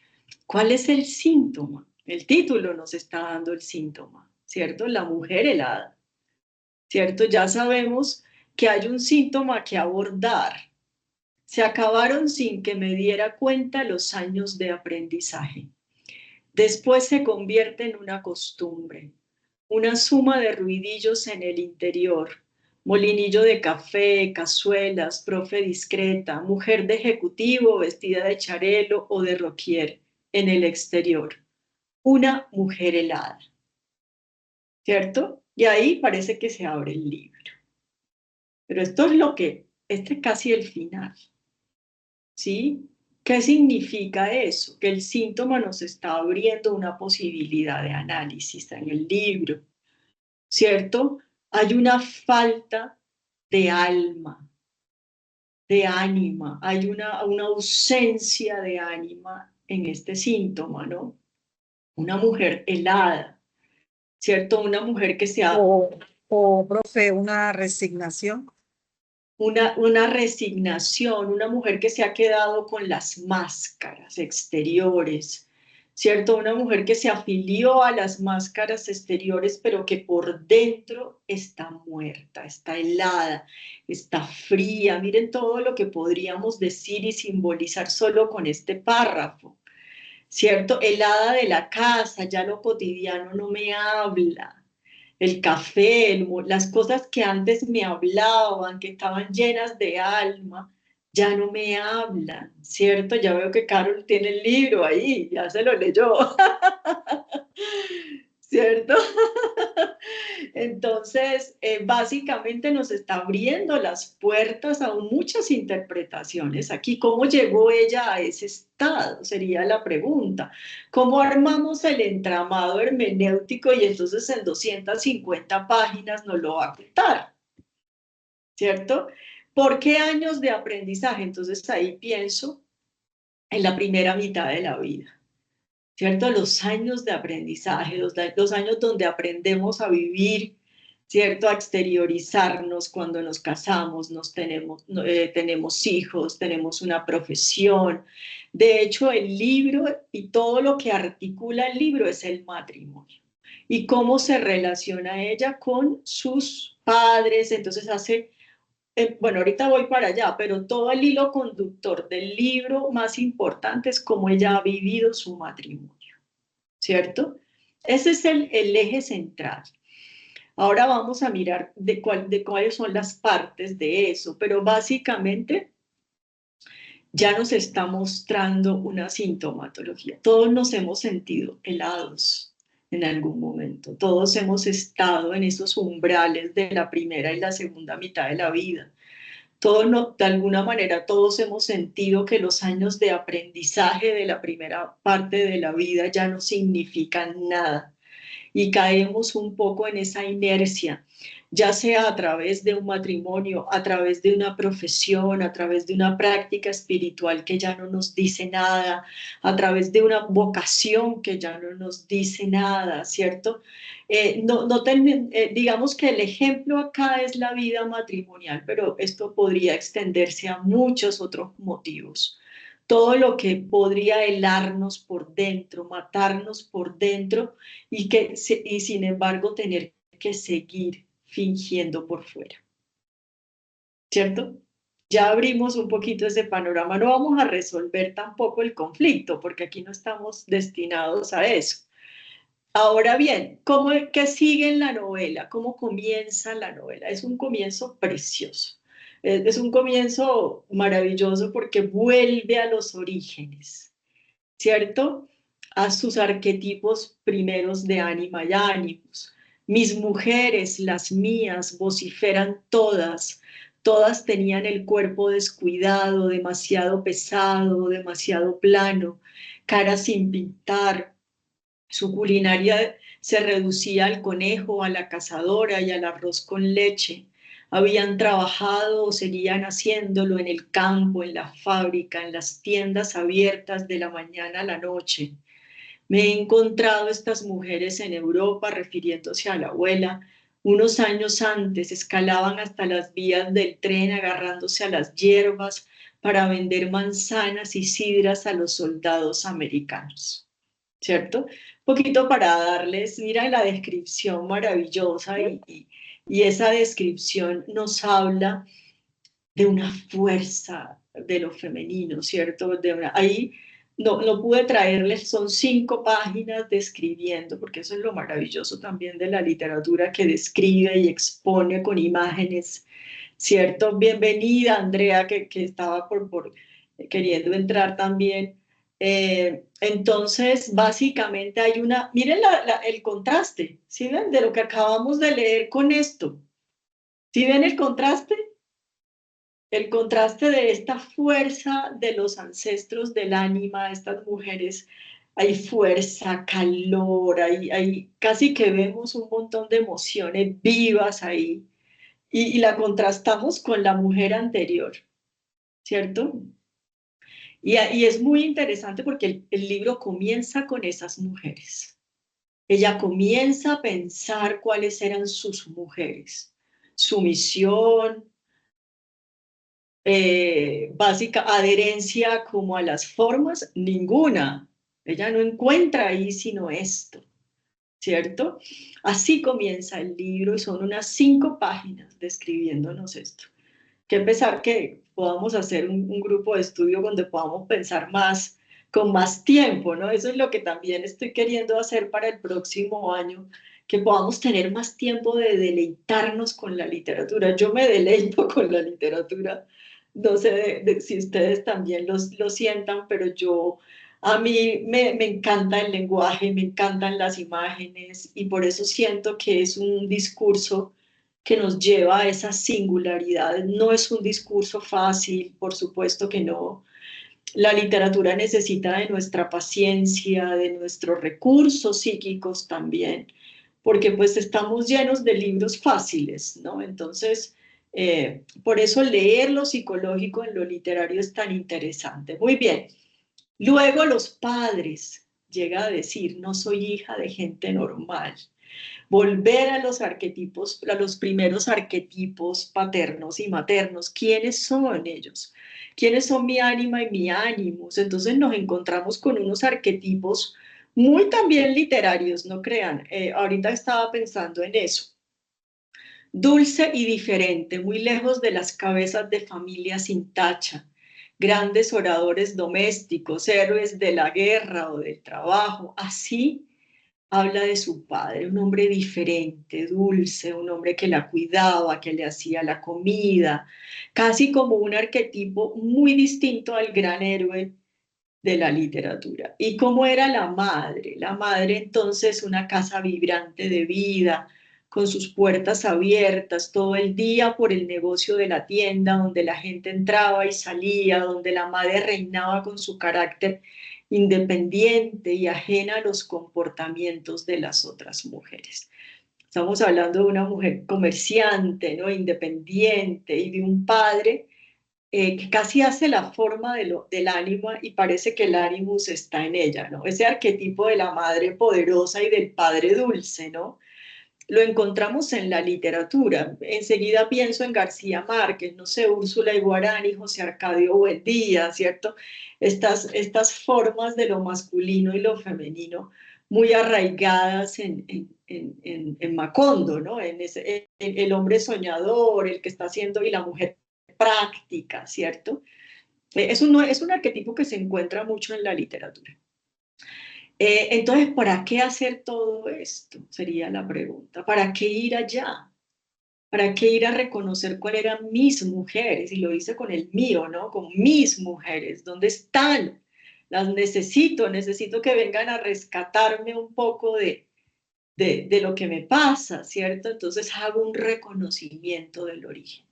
¿cuál es el síntoma? El título nos está dando el síntoma, ¿cierto? La mujer helada, ¿cierto? Ya sabemos que hay un síntoma que abordar. Se acabaron sin que me diera cuenta los años de aprendizaje. Después se convierte en una costumbre, una suma de ruidillos en el interior, molinillo de café, cazuelas, profe discreta, mujer de ejecutivo vestida de charelo o de roquier en el exterior, una mujer helada, ¿cierto? Y ahí parece que se abre el libro. Pero esto es este es casi el final, ¿sí? ¿Qué significa eso? Que el síntoma nos está abriendo una posibilidad de análisis en el libro, ¿cierto? Hay una falta de alma, de ánima, hay una ausencia de ánima en este síntoma, ¿no? Una mujer helada, ¿cierto? Una mujer que se ha... profe, una resignación. Una resignación, una mujer que se ha quedado con las máscaras exteriores, ¿cierto? Una mujer que se afilió a las máscaras exteriores, pero que por dentro está muerta, está helada, está fría. Miren todo lo que podríamos decir y simbolizar solo con este párrafo, ¿cierto? Helada de la casa, ya lo cotidiano no me habla. El café, las cosas que antes me hablaban, que estaban llenas de alma, ya no me hablan, ¿cierto? Ya veo que Carol tiene el libro ahí, ya se lo leyó, ¿cierto? Entonces, básicamente nos está abriendo las puertas a muchas interpretaciones. Aquí, ¿cómo llegó ella a ese estado? Sería la pregunta. ¿Cómo armamos el entramado hermenéutico y entonces en 250 páginas nos lo va a contar? ¿Cierto? ¿Por qué años de aprendizaje? Entonces ahí pienso en la primera mitad de la vida. ¿Cierto? Los años de aprendizaje, los años donde aprendemos a vivir, ¿cierto? A exteriorizarnos cuando nos casamos, tenemos hijos, tenemos una profesión. De hecho, el libro y todo lo que articula el libro es el matrimonio. Y cómo se relaciona ella con sus padres, entonces bueno, ahorita voy para allá, pero todo el hilo conductor del libro más importante es cómo ella ha vivido su matrimonio, ¿cierto? Ese es el eje central. Ahora vamos a mirar de cuáles son las partes de eso, pero básicamente ya nos está mostrando una sintomatología. Todos nos hemos sentido helados en algún momento, todos hemos estado en esos umbrales de la primera y la segunda mitad de la vida. De alguna manera todos hemos sentido que los años de aprendizaje de la primera parte de la vida ya no significan nada y caemos un poco en esa inercia, ya sea a través de un matrimonio, a través de una profesión, a través de una práctica espiritual que ya no nos dice nada, a través de una vocación que ya no nos dice nada, ¿cierto? Digamos que el ejemplo acá es la vida matrimonial, pero esto podría extenderse a muchos otros motivos. Todo lo que podría helarnos por dentro, matarnos por dentro y sin embargo tener que seguir fingiendo por fuera. ¿Cierto? Ya abrimos un poquito ese panorama. No vamos a resolver tampoco el conflicto, porque aquí no estamos destinados a eso. Ahora bien, ¿qué sigue en la novela? ¿Cómo comienza la novela? Es un comienzo precioso. Es un comienzo maravilloso porque vuelve a los orígenes, ¿cierto? A sus arquetipos primeros de ánima y ánimos. Mis mujeres, las mías, vociferan todas. Todas tenían el cuerpo descuidado, demasiado pesado, demasiado plano, cara sin pintar. Su culinaria se reducía al conejo, a la cazadora y al arroz con leche. Habían trabajado o seguían haciéndolo en el campo, en la fábrica, en las tiendas abiertas de la mañana a la noche. Me he encontrado estas mujeres en Europa, refiriéndose a la abuela. Unos años antes escalaban hasta las vías del tren agarrándose a las hierbas, para vender manzanas y sidras a los soldados americanos, ¿cierto? Un poquito para darles, mira la descripción maravillosa y esa descripción nos habla de una fuerza de lo femenino, ¿cierto? Ahí no pude traerles, son 5 páginas describiendo, porque eso es lo maravilloso también de la literatura, que describe y expone con imágenes, ¿cierto? Bienvenida, Andrea, que estaba por queriendo entrar también. Entonces, básicamente hay miren el contraste, ¿sí ven? De lo que acabamos de leer con esto. ¿Sí ven el contraste? El contraste de esta fuerza de los ancestros del ánima, estas mujeres, hay fuerza, calor, hay casi que vemos un montón de emociones vivas ahí y la contrastamos con la mujer anterior, ¿cierto? Y es muy interesante porque el libro comienza con esas mujeres. Ella comienza a pensar cuáles eran sus mujeres, su misión, básica, adherencia como a las formas, ninguna. Ella no encuentra ahí sino esto, ¿cierto? Así comienza el libro y son unas 5 páginas describiéndonos esto. Que pesar que podamos hacer un grupo de estudio donde podamos pensar más, con más tiempo, ¿no? Eso es lo que también estoy queriendo hacer para el próximo año, que podamos tener más tiempo de deleitarnos con la literatura. Yo me deleito con la literatura, no sé si ustedes también lo sientan, pero a mí me encanta el lenguaje, me encantan las imágenes y por eso siento que es un discurso que nos lleva a esas singularidades. No es un discurso fácil, por supuesto que no. La literatura necesita de nuestra paciencia, de nuestros recursos psíquicos también, porque pues estamos llenos de libros fáciles, ¿no? Entonces, por eso leer lo psicológico en lo literario es tan interesante. Muy bien. Luego los padres llega a decir, no soy hija de gente normal. Volver a los arquetipos, a los primeros arquetipos paternos y maternos. ¿Quiénes son ellos? ¿Quiénes son mi ánima y mi ánimos? Entonces nos encontramos con unos arquetipos muy también literarios, no crean. Ahorita estaba pensando en eso. Dulce y diferente, muy lejos de las cabezas de familia sin tacha, grandes oradores domésticos, héroes de la guerra o del trabajo. Así habla de su padre, un hombre diferente, dulce, un hombre que la cuidaba, que le hacía la comida, casi como un arquetipo muy distinto al gran héroe de la literatura. ¿Y cómo era la madre? La madre entonces una casa vibrante de vida, con sus puertas abiertas todo el día por el negocio de la tienda, donde la gente entraba y salía, donde la madre reinaba con su carácter independiente y ajena a los comportamientos de las otras mujeres. Estamos hablando de una mujer comerciante, ¿no? Independiente, y de un padre que casi hace la forma del ánima y parece que el ánimus está en ella, ¿no? Ese arquetipo de la madre poderosa y del padre dulce, ¿no? Lo encontramos en la literatura. Enseguida pienso en García Márquez, no sé, Úrsula Iguarán, José Arcadio Buendía, ¿cierto? Estas formas de lo masculino y lo femenino muy arraigadas en Macondo, ¿no? En el hombre soñador, el que está haciendo, y la mujer práctica, ¿cierto? Es un arquetipo que se encuentra mucho en la literatura. Entonces, ¿para qué hacer todo esto? Sería la pregunta. ¿Para qué ir allá? ¿Para qué ir a reconocer cuáles eran mis mujeres? Y lo hice con el mío, ¿no? Con mis mujeres. ¿Dónde están? Las necesito que vengan a rescatarme un poco de lo que me pasa, ¿cierto? Entonces hago un reconocimiento del origen.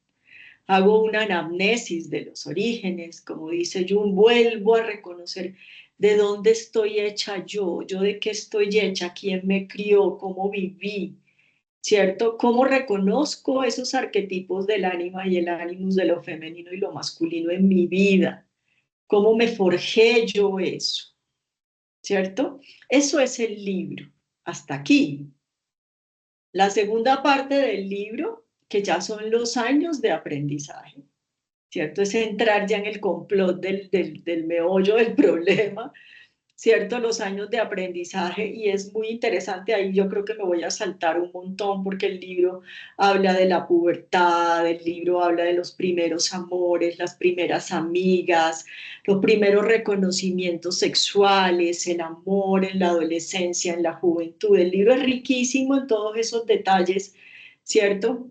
Hago una anamnesis de los orígenes, como dice Jung, vuelvo a reconocer de dónde estoy hecha yo de qué estoy hecha, quién me crió, cómo viví, ¿cierto? ¿Cómo reconozco esos arquetipos del ánima y el ánimus de lo femenino y lo masculino en mi vida? ¿Cómo me forjé yo eso? ¿Cierto? Eso es el libro, hasta aquí. La segunda parte del libro, que ya son los años de aprendizaje. ¿cierto? Es entrar ya en el complot del meollo del problema, ¿cierto? Los años de aprendizaje, y es muy interesante. Ahí yo creo que me voy a saltar un montón porque el libro habla de la pubertad, el libro habla de los primeros amores, las primeras amigas, los primeros reconocimientos sexuales, el amor en la adolescencia, en la juventud. El libro es riquísimo en todos esos detalles, ¿cierto?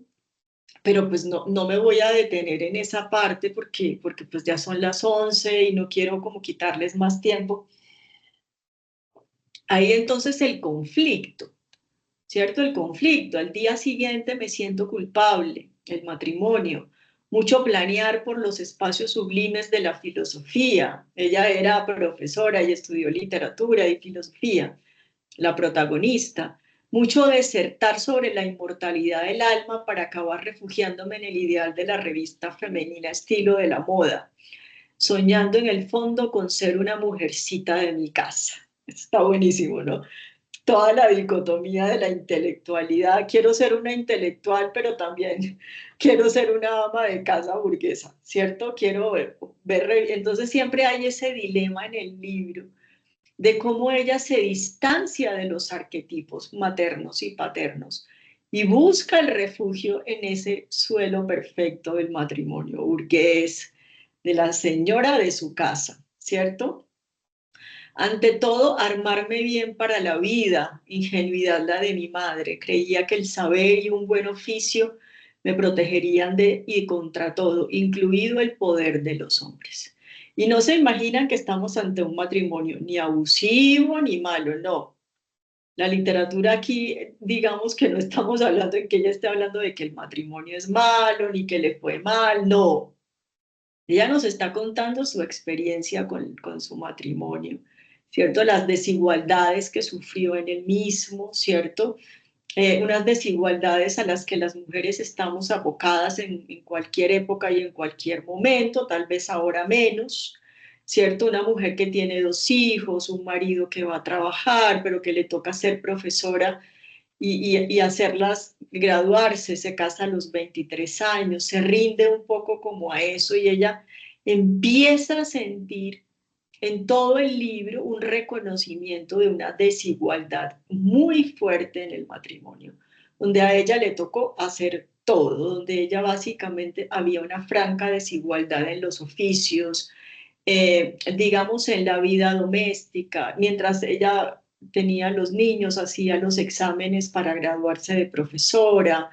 Pero pues no me voy a detener en esa parte porque pues ya son las 11 y no quiero como quitarles más tiempo. Ahí entonces el conflicto, ¿cierto? El conflicto. Al día siguiente me siento culpable, el matrimonio. Mucho planear por los espacios sublimes de la filosofía. Ella era profesora y estudió literatura y filosofía, la protagonista. Mucho desertar sobre la inmortalidad del alma para acabar refugiándome en el ideal de la revista femenina estilo de la moda, soñando en el fondo con ser una mujercita de mi casa. Está buenísimo, ¿no? Toda la dicotomía de la intelectualidad. Quiero ser una intelectual, pero también quiero ser una ama de casa burguesa, ¿cierto? Quiero ver. Entonces siempre hay ese dilema en el libro de cómo ella se distancia de los arquetipos maternos y paternos y busca el refugio en ese suelo perfecto del matrimonio burgués, de la señora de su casa, ¿cierto? Ante todo, armarme bien para la vida, ingenuidad la de mi madre. Creía que el saber y un buen oficio me protegerían de y contra todo, incluido el poder de los hombres. Y no se imaginan que estamos ante un matrimonio ni abusivo ni malo, no. La literatura aquí, digamos que no estamos hablando de que ella esté hablando de que el matrimonio es malo, ni que le fue mal, no. Ella nos está contando su experiencia con su matrimonio, ¿cierto? Las desigualdades que sufrió en el mismo, ¿cierto? Unas desigualdades a las que las mujeres estamos abocadas en cualquier época y en cualquier momento, tal vez ahora menos, ¿cierto? Una mujer que tiene 2 hijos, un marido que va a trabajar, pero que le toca ser profesora y hacerlas graduarse, se casa a los 23 años, se rinde un poco como a eso y ella empieza a sentir en todo el libro un reconocimiento de una desigualdad muy fuerte en el matrimonio, donde a ella le tocó hacer todo, donde ella básicamente había una franca desigualdad en los oficios, digamos en la vida doméstica, mientras ella tenía los niños, hacía los exámenes para graduarse de profesora.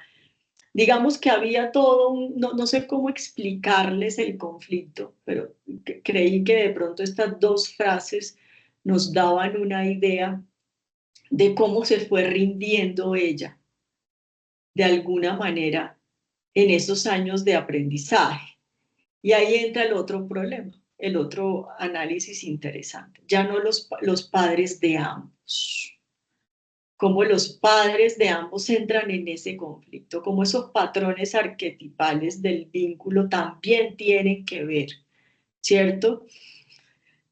Digamos que había todo no sé cómo explicarles el conflicto, pero creí que de pronto estas 2 frases nos daban una idea de cómo se fue rindiendo ella de alguna manera en esos años de aprendizaje. Y ahí entra el otro problema, el otro análisis interesante. Ya no los padres de ambos, cómo los padres de ambos entran en ese conflicto, cómo esos patrones arquetipales del vínculo también tienen que ver, ¿cierto?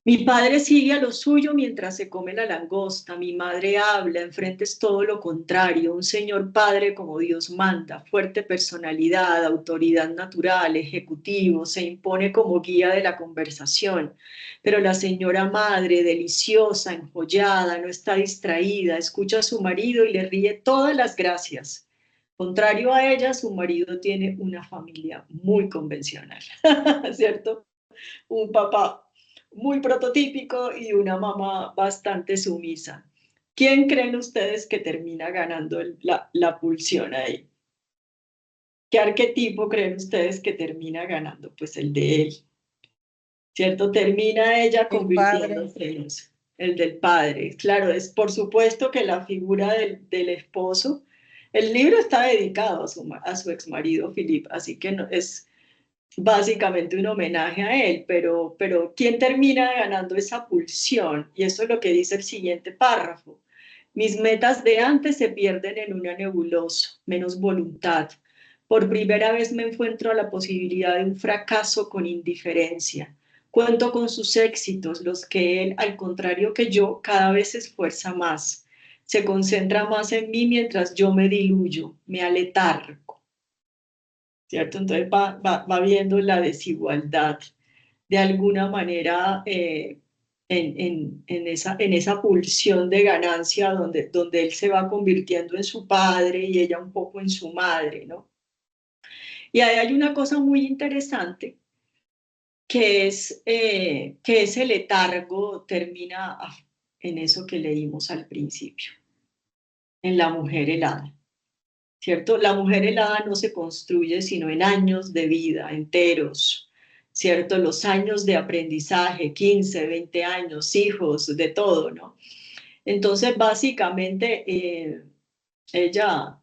Mi padre sigue a lo suyo mientras se come la langosta, mi madre habla, enfrente es todo lo contrario, un señor padre como Dios manda, fuerte personalidad, autoridad natural, ejecutivo, se impone como guía de la conversación, pero la señora madre, deliciosa, enjollada, no está distraída, escucha a su marido y le ríe todas las gracias. Contrario a ella, su marido tiene una familia muy convencional, ¿cierto? Un papá muy prototípico y una mamá bastante sumisa. ¿Quién creen ustedes que termina ganando la pulsión ahí? ¿Qué arquetipo creen ustedes que termina ganando? Pues el de él, ¿cierto? Termina ella El padre. convirtiéndose en eso, el del padre. Claro, es por supuesto que la figura del esposo, el libro está dedicado a su ex marido Philip, así que no, es básicamente un homenaje a él, pero ¿quién termina ganando esa pulsión? Y eso es lo que dice el siguiente párrafo. Mis metas de antes se pierden en una nebulosa, menos voluntad. Por primera vez me encuentro a la posibilidad de un fracaso con indiferencia. Cuento con sus éxitos, los que él, al contrario que yo, cada vez se esfuerza más. Se concentra más en mí mientras yo me diluyo, me aletargo. ¿cierto? Entonces va viendo la desigualdad de alguna manera en esa pulsión de ganancia donde él se va convirtiendo en su padre y ella un poco en su madre, ¿no? Y ahí hay una cosa muy interesante que es el letargo termina en eso que leímos al principio, en la mujer helada. ¿Cierto? La mujer helada no se construye sino en años de vida enteros, ¿cierto? Los años de aprendizaje, 15, 20 años, hijos, de todo, ¿no? Entonces, básicamente, ella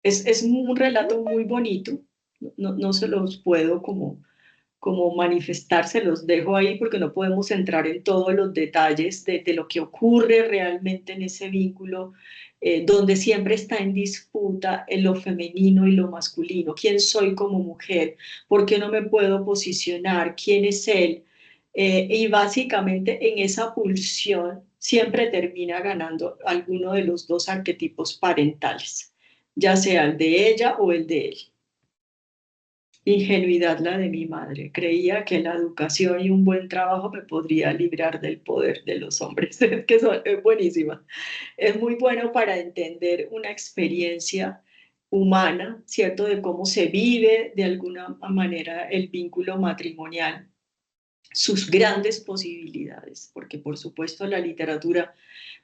es un relato muy bonito, no se los puedo como manifestar, se los dejo ahí porque no podemos entrar en todos los detalles de lo que ocurre realmente en ese vínculo, donde siempre está en disputa en lo femenino y lo masculino. ¿Quién soy como mujer? ¿Por qué no me puedo posicionar? ¿Quién es él? Y básicamente en esa pulsión siempre termina ganando alguno de los dos arquetipos parentales, ya sea el de ella o el de él. Ingenuidad la de mi madre. Creía que la educación y un buen trabajo me podría librar del poder de los hombres. Es que es buenísima. Es muy bueno para entender una experiencia humana, ¿cierto? De cómo se vive de alguna manera el vínculo matrimonial, sus grandes posibilidades, porque por supuesto la literatura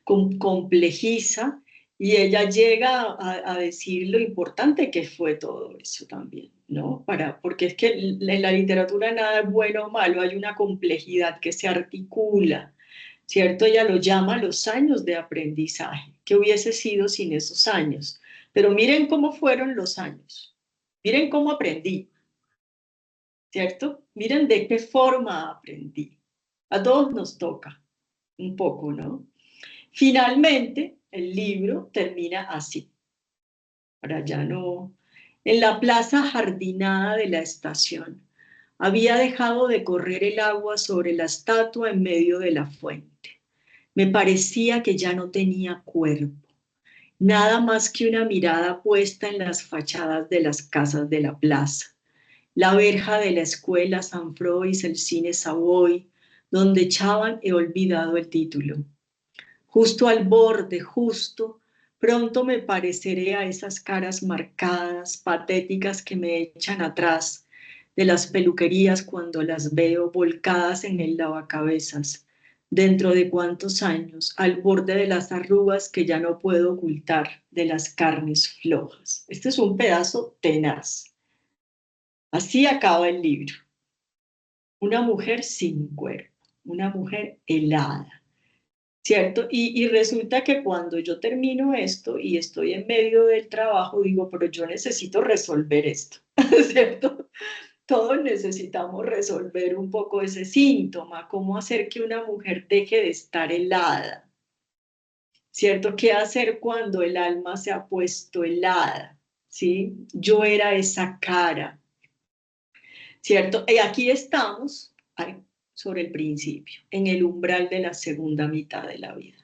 complejiza y ella llega a decir lo importante que fue todo eso también, ¿no? Porque es que en la literatura nada es bueno o malo, hay una complejidad que se articula, ¿cierto? Ella lo llama los años de aprendizaje. ¿Qué hubiese sido sin esos años? Pero miren cómo fueron los años, miren cómo aprendí, ¿cierto? Miren de qué forma aprendí. A todos nos toca un poco, ¿no? Finalmente, el libro termina así. Ahora ya no. En la plaza jardinada de la estación, había dejado de correr el agua sobre la estatua en medio de la fuente. Me parecía que ya no tenía cuerpo, nada más que una mirada puesta en las fachadas de las casas de la plaza, la verja de la escuela San Frois, el cine Savoy, donde echaban, he olvidado el título. Justo al borde, justo, pronto me pareceré a esas caras marcadas, patéticas que me echan atrás de las peluquerías cuando las veo volcadas en el lavacabezas. Dentro de cuántos años, al borde de las arrugas que ya no puedo ocultar, de las carnes flojas. Este es un pedazo tenaz. Así acaba el libro. Una mujer sin cuerpo, una mujer helada. ¿Cierto? Y resulta que cuando yo termino esto y estoy en medio del trabajo, digo, pero yo necesito resolver esto, ¿cierto? Todos necesitamos resolver un poco ese síntoma, cómo hacer que una mujer deje de estar helada, ¿cierto? ¿Qué hacer cuando el alma se ha puesto helada? ¿Sí? Yo era esa cara, ¿cierto? Y aquí estamos sobre el principio, en el umbral de la segunda mitad de la vida.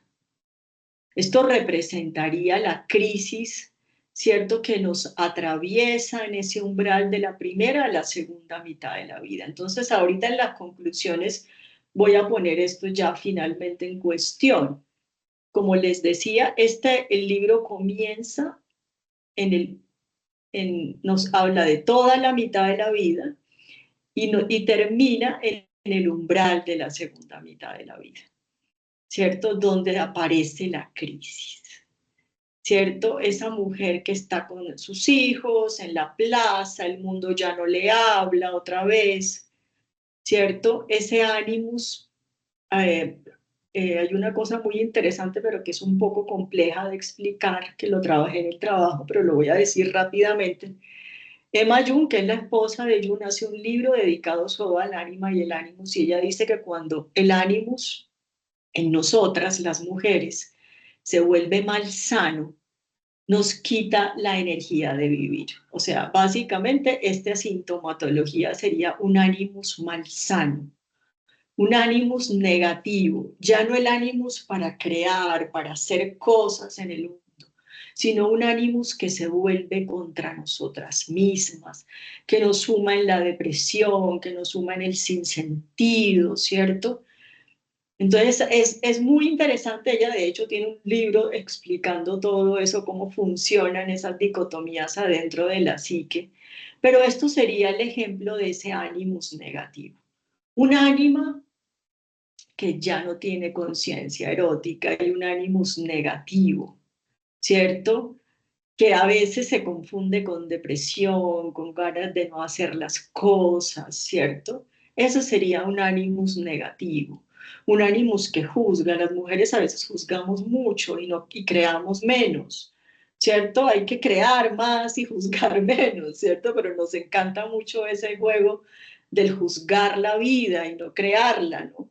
Esto representaría la crisis, ¿cierto?, que nos atraviesa en ese umbral de la primera a la segunda mitad de la vida. Entonces, ahorita en las conclusiones voy a poner esto ya finalmente en cuestión. Como les decía, el libro comienza nos habla de toda la mitad de la vida y termina en el umbral de la segunda mitad de la vida, ¿cierto?, donde aparece la crisis. ¿Cierto? Esa mujer que está con sus hijos en la plaza, el mundo ya no le habla otra vez, ¿cierto? Ese ánimus, hay una cosa muy interesante, pero que es un poco compleja de explicar, que lo trabajé en el trabajo, pero lo voy a decir rápidamente. Emma Jung, que es la esposa de Jung, hace un libro dedicado solo al ánima y el ánimus, y ella dice que cuando el ánimus en nosotras, las mujeres, se vuelve malsano, nos quita la energía de vivir. O sea, básicamente esta sintomatología sería un ánimus malsano, un ánimus negativo, ya no el ánimus para crear, para hacer cosas en el mundo, sino un ánimus que se vuelve contra nosotras mismas, que nos suma en la depresión, que nos suma en el sinsentido, ¿cierto? Entonces es muy interesante, ella de hecho tiene un libro explicando todo eso, cómo funcionan esas dicotomías adentro de la psique, pero esto sería el ejemplo de ese ánimus negativo. Un ánima que ya no tiene conciencia erótica y un ánimus negativo, ¿cierto? Que a veces se confunde con depresión, con ganas de no hacer las cosas, ¿cierto? Eso sería un ánimus negativo, un ánimus que juzga. Las mujeres a veces juzgamos mucho y creamos menos, ¿cierto? Hay que crear más y juzgar menos, ¿cierto? Pero nos encanta mucho ese juego del juzgar la vida y no crearla, ¿no?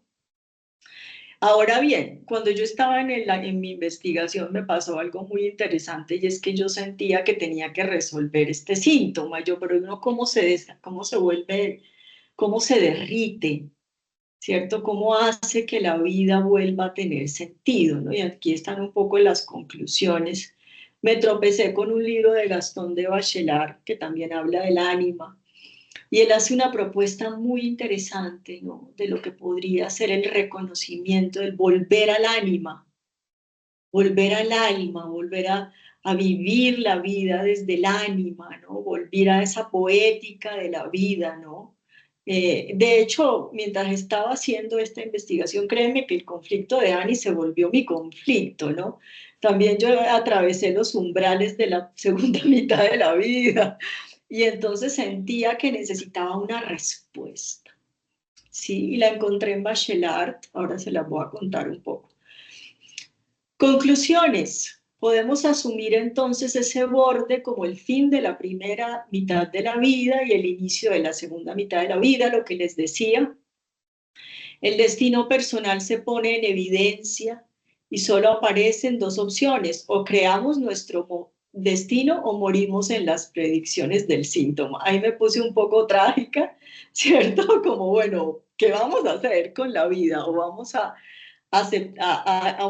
Ahora bien, cuando yo estaba en mi investigación me pasó algo muy interesante y es que yo sentía que tenía que resolver este síntoma. Yo, pero uno cómo se vuelve, cómo se derrite, ¿cierto? ¿Cómo hace que la vida vuelva a tener sentido, ¿no? Y aquí están un poco las conclusiones. Me tropecé con un libro de Gastón de Bachelard que también habla del ánima. Y él hace una propuesta muy interesante, ¿no? De lo que podría ser el reconocimiento, el volver al ánima, volver al alma, volver a vivir la vida desde el ánima, ¿no? Volver a esa poética de la vida, ¿no? De hecho, mientras estaba haciendo esta investigación, créeme que el conflicto de Annie se volvió mi conflicto, ¿no? También yo atravesé los umbrales de la segunda mitad de la vida y entonces sentía que necesitaba una respuesta, ¿sí? Y la encontré en Bachelard, ahora se las voy a contar un poco. Conclusiones. Podemos asumir entonces ese borde como el fin de la primera mitad de la vida y el inicio de la segunda mitad de la vida, lo que les decía. El destino personal se pone en evidencia y solo aparecen dos opciones: o creamos nuestro destino o morimos en las predicciones del síntoma. Ahí me puse un poco trágica, ¿cierto? Como, bueno, ¿qué vamos a hacer con la vida? ¿O vamos a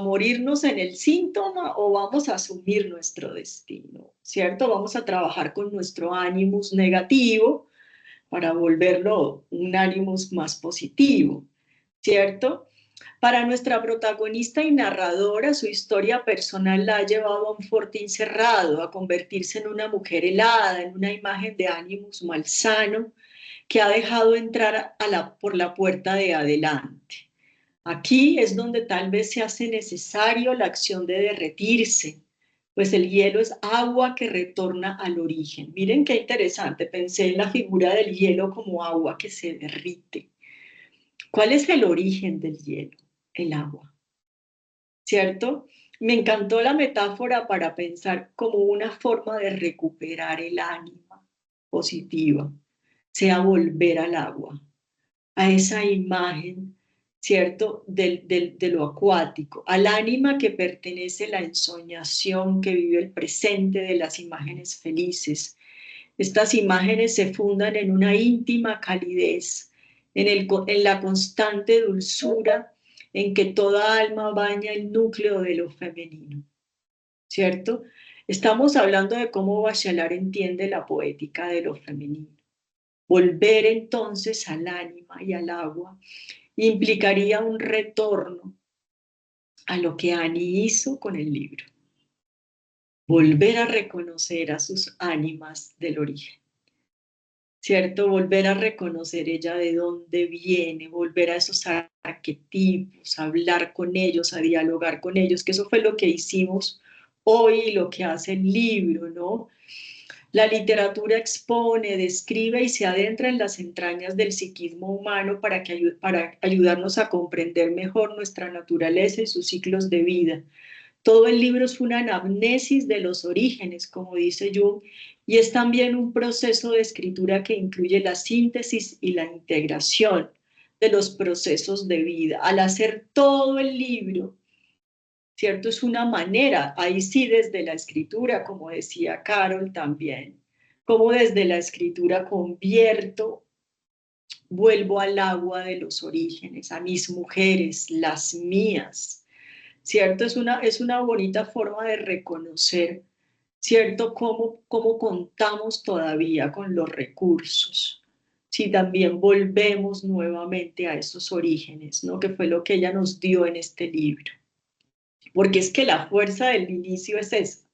morirnos en el síntoma o vamos a asumir nuestro destino, ¿cierto? Vamos a trabajar con nuestro ánimus negativo para volverlo un ánimus más positivo, ¿cierto? Para nuestra protagonista y narradora, su historia personal la ha llevado a un fortín cerrado, a convertirse en una mujer helada, en una imagen de ánimus malsano que ha dejado entrar por la puerta de adelante. Aquí es donde tal vez se hace necesario la acción de derretirse, pues el hielo es agua que retorna al origen. Miren qué interesante, pensé en la figura del hielo como agua que se derrite. ¿Cuál es el origen del hielo? El agua, ¿cierto? Me encantó la metáfora para pensar como una forma de recuperar el ánima positiva, sea volver al agua, a esa imagen, ¿cierto? De lo acuático, al ánima que pertenece la ensoñación que vive el presente de las imágenes felices. Estas imágenes se fundan en una íntima calidez, en la constante dulzura en que toda alma baña el núcleo de lo femenino, ¿cierto? Estamos hablando de cómo Bachelard entiende la poética de lo femenino. Volver entonces al ánima y al agua implicaría un retorno a lo que Annie hizo con el libro. Volver a reconocer a sus ánimas del origen, ¿cierto? Volver a reconocer ella de dónde viene, volver a esos arquetipos, a hablar con ellos, a dialogar con ellos, que eso fue lo que hicimos hoy, lo que hace el libro, ¿no? La literatura expone, describe y se adentra en las entrañas del psiquismo humano para ayudarnos a comprender mejor nuestra naturaleza y sus ciclos de vida. Todo el libro es una anamnesis de los orígenes, como dice Jung, y es también un proceso de escritura que incluye la síntesis y la integración de los procesos de vida. Al hacer todo el libro, ¿cierto? Es una manera, ahí sí desde la escritura, como decía Carol también, como desde la escritura vuelvo al agua de los orígenes, a mis mujeres, las mías, ¿cierto? Es una bonita forma de reconocer, ¿cierto? Cómo contamos todavía con los recursos. Si también volvemos nuevamente a esos orígenes, ¿no? Que fue lo que ella nos dio en este libro. Porque es que la fuerza del inicio es esa,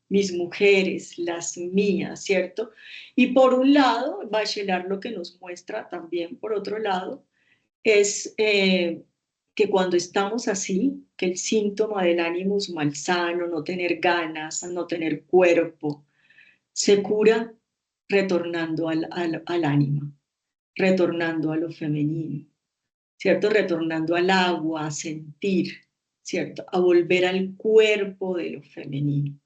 mis mujeres, las mías, ¿cierto? Y por un lado, Bachelard lo que nos muestra también, por otro lado, es que cuando estamos así, que el síntoma del ánimo malsano, no tener ganas, no tener cuerpo, se cura retornando al ánima, retornando a lo femenino, ¿cierto? Retornando al agua, a sentir, ¿cierto? A volver al cuerpo de lo femenino,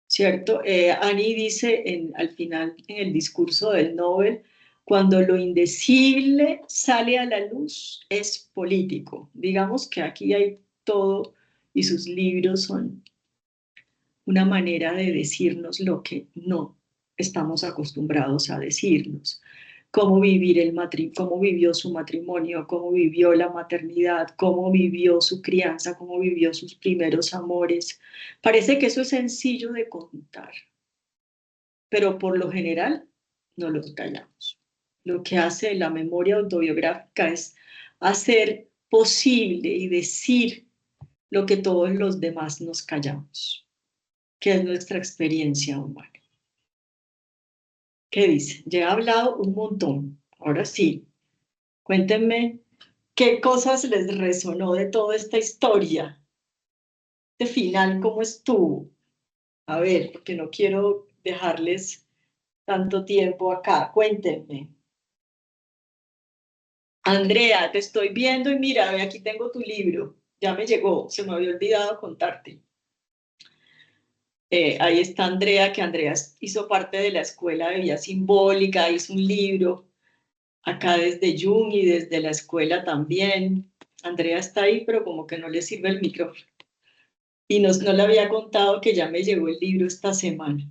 ¿cierto? Annie dice al final, en el discurso del Nobel, cuando lo indecible sale a la luz es político. Digamos que aquí hay todo y sus libros son una manera de decirnos lo que no estamos acostumbrados a decirnos. Cómo vivir cómo vivió su matrimonio, cómo vivió la maternidad, cómo vivió su crianza, cómo vivió sus primeros amores. Parece que eso es sencillo de contar, pero por lo general no los callamos. Lo que hace la memoria autobiográfica es hacer posible y decir lo que todos los demás nos callamos, que es nuestra experiencia humana. ¿Qué dice? Ya he hablado un montón. Ahora sí, cuéntenme qué cosas les resonó de toda esta historia. Este final, ¿cómo estuvo? A ver, porque no quiero dejarles tanto tiempo acá. Cuéntenme. Andrea, te estoy viendo y mira, ve, aquí tengo tu libro. Ya me llegó, se me había olvidado contarte. Ahí está Andrea, que Andrea hizo parte de la Escuela de Vida Simbólica, hizo un libro acá desde Jung y desde la escuela también. Andrea está ahí, pero como que no le sirve el micrófono. Y no le había contado que ya me llegó el libro esta semana.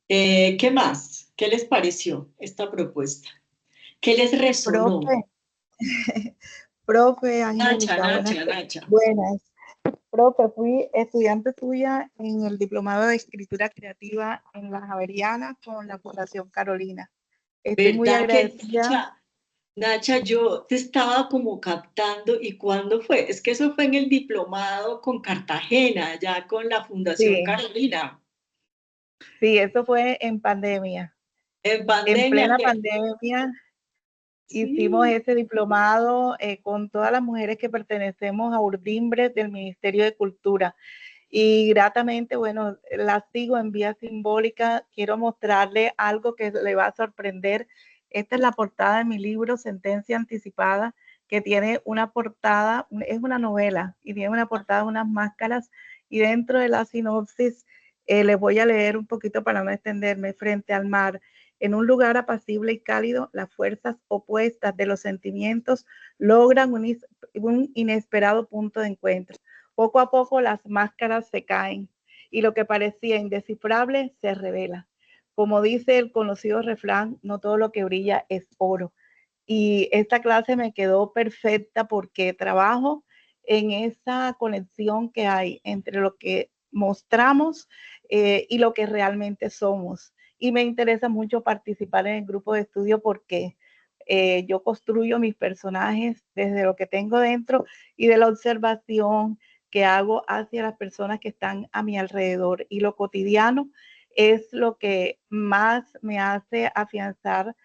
¿Qué más? ¿Qué les pareció esta propuesta? ¿Qué les resonó? Profe, Angélica, Nacha. buenas. Profe, fui estudiante tuya en el Diplomado de Escritura Creativa en la Javeriana con la Fundación Carolina. Estoy muy ¿Verdad que agradecida. Nacha, yo te estaba como captando? ¿Y cuándo fue? Es que eso fue en el diplomado con Cartagena, ya con la Fundación Sí, Carolina. sí, eso fue en pandemia. En En pandemia, plena que pandemia hicimos sí. ese diplomado con todas las mujeres que pertenecemos a Urdimbre del Ministerio de Cultura. Y gratamente, bueno, la sigo en Vía Simbólica. Quiero mostrarle algo que le va a sorprender. Esta es la portada de mi libro, Sentencia Anticipada, que tiene una portada, es una novela, y tiene una portada, unas máscaras, y dentro de la sinopsis les voy a leer un poquito para no extenderme. Frente al mar, en un lugar apacible y cálido, las fuerzas opuestas de los sentimientos logran un inesperado punto de encuentro. Poco a poco las máscaras se caen y lo que parecía indescifrable se revela. Como dice el conocido refrán, no todo lo que brilla es oro. Y esta clase me quedó perfecta porque trabajo en esa conexión que hay entre lo que mostramos y lo que realmente somos. Y me interesa mucho participar en el grupo de estudio porque yo construyo mis personajes desde lo que tengo dentro y de la observación que hago hacia las personas que están a mi alrededor. Y lo cotidiano es lo que más me hace afianzar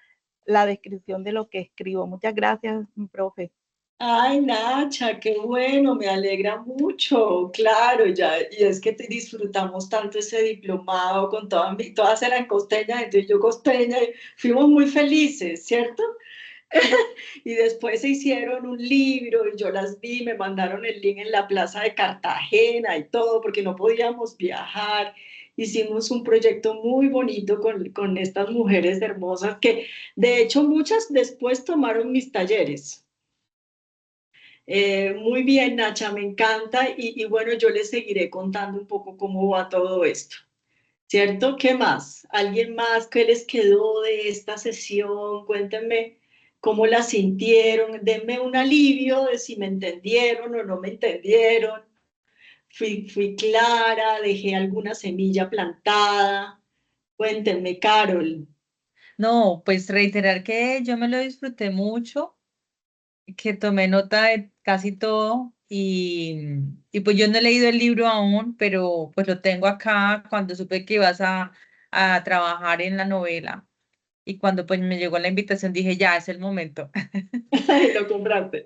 la descripción de lo que escribo. Muchas gracias, profe. Ay, Nacha, qué bueno, me alegra mucho, claro, ya, y es que disfrutamos tanto ese diplomado con todas eran costeñas, entonces yo costeña, y fuimos muy felices, ¿cierto? Y después se hicieron un libro y yo las vi, me mandaron el link en la plaza de Cartagena y todo, porque no podíamos viajar. Hicimos un proyecto muy bonito con estas mujeres hermosas que, de hecho, muchas después tomaron mis talleres. Muy bien, Nacha, me encanta y bueno, yo les seguiré contando un poco cómo va todo esto, ¿cierto? ¿Qué más? ¿Alguien más? ¿Qué les quedó de esta sesión? cómo la sintieron, denme un alivio de si me entendieron o no me entendieron. Fui clara, dejé alguna semilla plantada. Cuéntenme, Carol. No, pues reiterar que yo me lo disfruté mucho, que tomé nota de casi todo y pues yo no he leído el libro aún, pero pues lo tengo acá cuando supe que ibas a trabajar en la novela y cuando pues me llegó la invitación dije, ya es el momento. Lo compraste.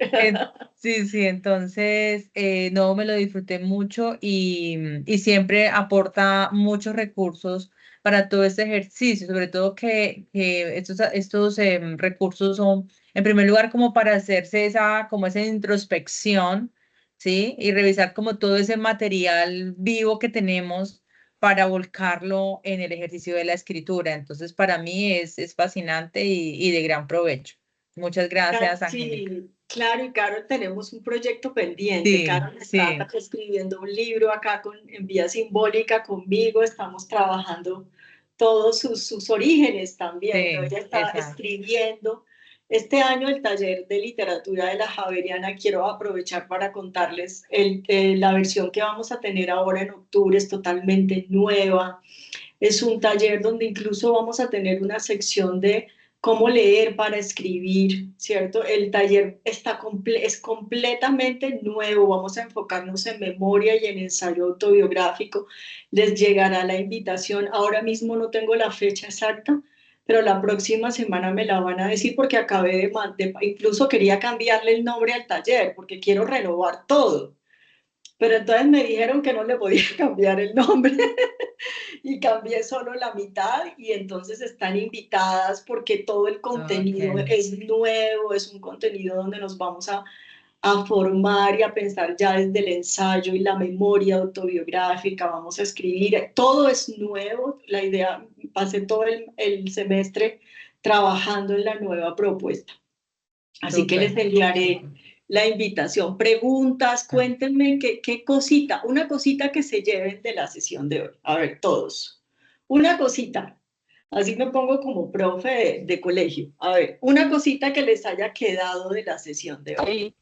Sí, sí, entonces no, me lo disfruté mucho y siempre aporta muchos recursos para todo este ejercicio, sobre todo que estos recursos son, en primer lugar, como para hacerse como esa introspección, ¿sí? Y revisar como todo ese material vivo que tenemos para volcarlo en el ejercicio de la escritura. Entonces, para mí es fascinante y de gran provecho. Muchas gracias, Angélica. Sí, claro, y Carol, tenemos un proyecto pendiente. Sí, Carol está sí, escribiendo un libro acá en Vía Simbólica conmigo. Estamos trabajando todos sus orígenes también, ¿no? sí, Ella está exacto. escribiendo. Este año el taller de literatura de la Javeriana, quiero aprovechar para contarles la versión que vamos a tener ahora en octubre, es totalmente nueva. Es un taller donde incluso vamos a tener una sección de cómo leer para escribir, ¿cierto? El taller es completamente nuevo, vamos a enfocarnos en memoria y en ensayo autobiográfico. Les llegará la invitación, ahora mismo no tengo la fecha exacta, pero la próxima semana me la van a decir porque acabé incluso quería cambiarle el nombre al taller porque quiero renovar todo. Pero entonces me dijeron que no le podía cambiar el nombre y cambié solo la mitad y entonces están invitadas porque todo el contenido Okay. es nuevo, es un contenido donde nos vamos a formar y a pensar ya desde el ensayo y la memoria autobiográfica, vamos a escribir, todo es nuevo, la idea, pasé todo el semestre trabajando en la nueva propuesta. Así que les Súper. enviaré la invitación. Preguntas, cuéntenme qué cosita, una cosita que se lleven de la sesión de hoy. A ver, todos. Una cosita. Así me pongo como profe de colegio. A ver, una cosita que les haya quedado de la sesión de hoy.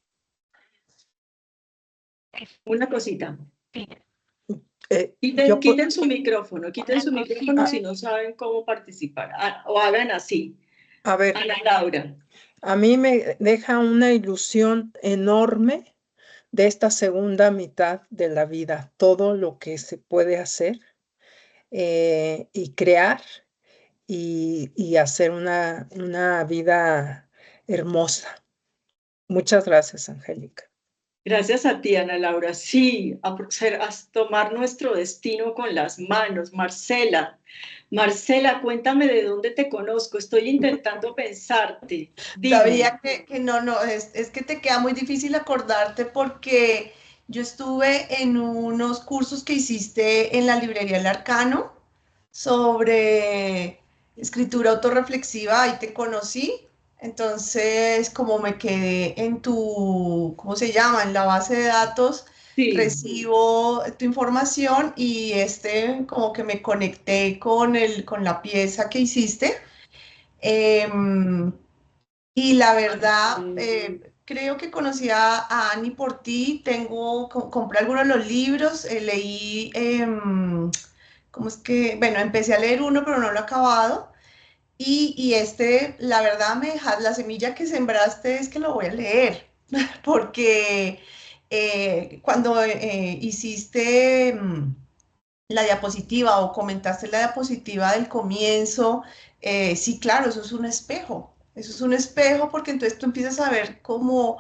Una cosita. Yo, Quiten su micrófono si a, no saben cómo participar. O hagan así. a ver, Ana Laura. a mí me deja una ilusión enorme de esta segunda mitad de la vida, todo lo que se puede hacer y crear y hacer una vida hermosa. Muchas gracias, Angélica. Gracias a ti, Ana Laura. Sí, a tomar nuestro destino con las manos. Marcela, cuéntame de dónde te conozco. Estoy intentando pensarte. Dime. Sabía que no, es que te queda muy difícil acordarte porque yo estuve en unos cursos que hiciste en la librería El Arcano sobre escritura autorreflexiva, ahí te conocí. Entonces, como me quedé en tu, ¿cómo se llama? En la base de datos, Sí, recibo tu información y como que me conecté con la pieza que hiciste. Em, y la verdad, creo que conocí a Annie por ti, compré algunos de los libros, leí, ¿cómo es que? Bueno, empecé a leer uno, pero no lo he acabado. Y la verdad, la semilla que sembraste es que lo voy a leer, porque cuando hiciste la diapositiva o comentaste la diapositiva del comienzo, sí, claro, eso es un espejo. Eso es un espejo porque entonces tú empiezas a ver cómo,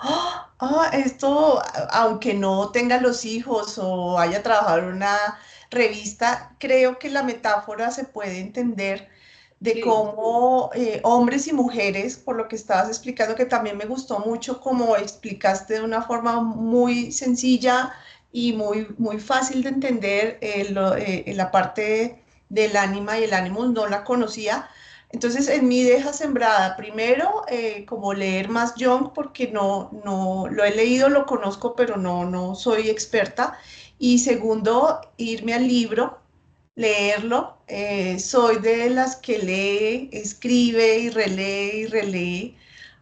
esto, aunque no tenga los hijos o haya trabajado en una revista, creo que la metáfora se puede entender de sí. cómo hombres y mujeres, por lo que estabas explicando, que también me gustó mucho como explicaste de una forma muy sencilla y muy fácil de entender la parte del ánima y el ánimo no la conocía. Entonces, en mí deja sembrada, primero, como leer más Jung, porque no lo he leído, lo conozco, pero no soy experta. Y segundo, irme al libro, leerlo. Soy de las que lee, escribe y relee y relee.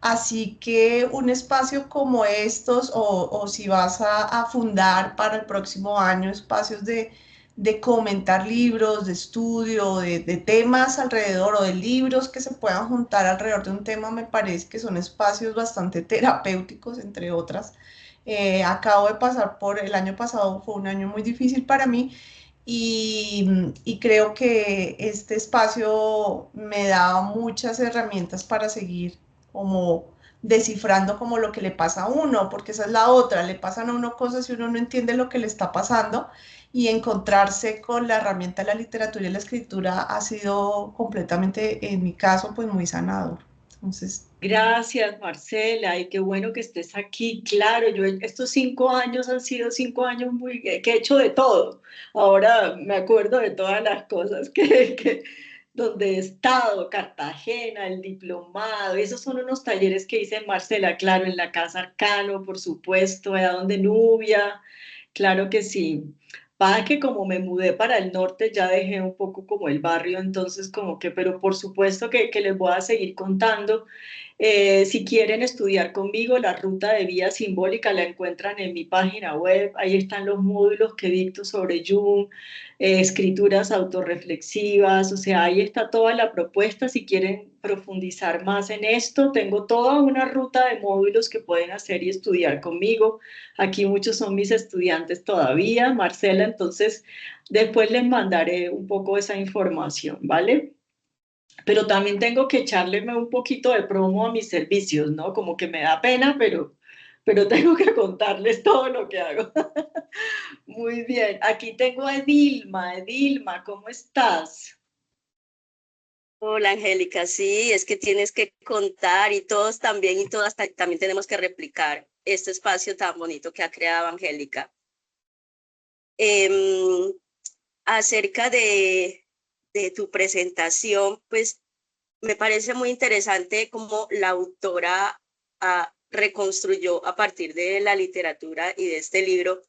Así que un espacio como estos, o si vas a fundar para el próximo año espacios de comentar libros, de estudio, de temas alrededor o de libros que se puedan juntar alrededor de un tema, me parece que son espacios bastante terapéuticos, entre otras. Acabo de pasar por el año pasado, fue un año muy difícil para mí y creo que este espacio me da muchas herramientas para seguir como descifrando como lo que le pasa a uno, porque esa es la otra, le pasan a uno cosas y uno no entiende lo que le está pasando y encontrarse con la herramienta de la literatura y la escritura ha sido completamente, en mi caso, pues muy sanador. Entonces, Gracias, Marcela, y qué bueno que estés aquí. Claro, yo estos 5 años han sido 5 años muy que he hecho de todo. Ahora me acuerdo de todas las cosas donde he estado, Cartagena, el diplomado, esos son unos talleres que hice en Marcela, claro, en la Casa Arcano, por supuesto, allá donde Nubia, claro que sí. Pasa que como me mudé para el norte ya dejé un poco como el barrio, entonces como que, pero por supuesto que les voy a seguir contando. Si quieren estudiar conmigo, la ruta de vía simbólica la encuentran en mi página web. Ahí están los módulos que dicto sobre Jung, escrituras autorreflexivas, o sea, ahí está toda la propuesta. Si quieren profundizar más en esto, tengo toda una ruta de módulos que pueden hacer y estudiar conmigo. Aquí muchos son mis estudiantes todavía, Marcela, entonces después les mandaré un poco esa información, ¿vale? Pero también tengo que echarle un poquito de promo a mis servicios, ¿no? Como que me da pena, pero tengo que contarles todo lo que hago. Muy bien, aquí tengo a Edilma. Edilma, ¿cómo estás? Hola Angélica, sí, es que tienes que contar y todos también y todas también tenemos que replicar este espacio tan bonito que ha creado Angélica. Acerca de tu presentación, pues me parece muy interesante cómo la autora reconstruyó a partir de la literatura y de este libro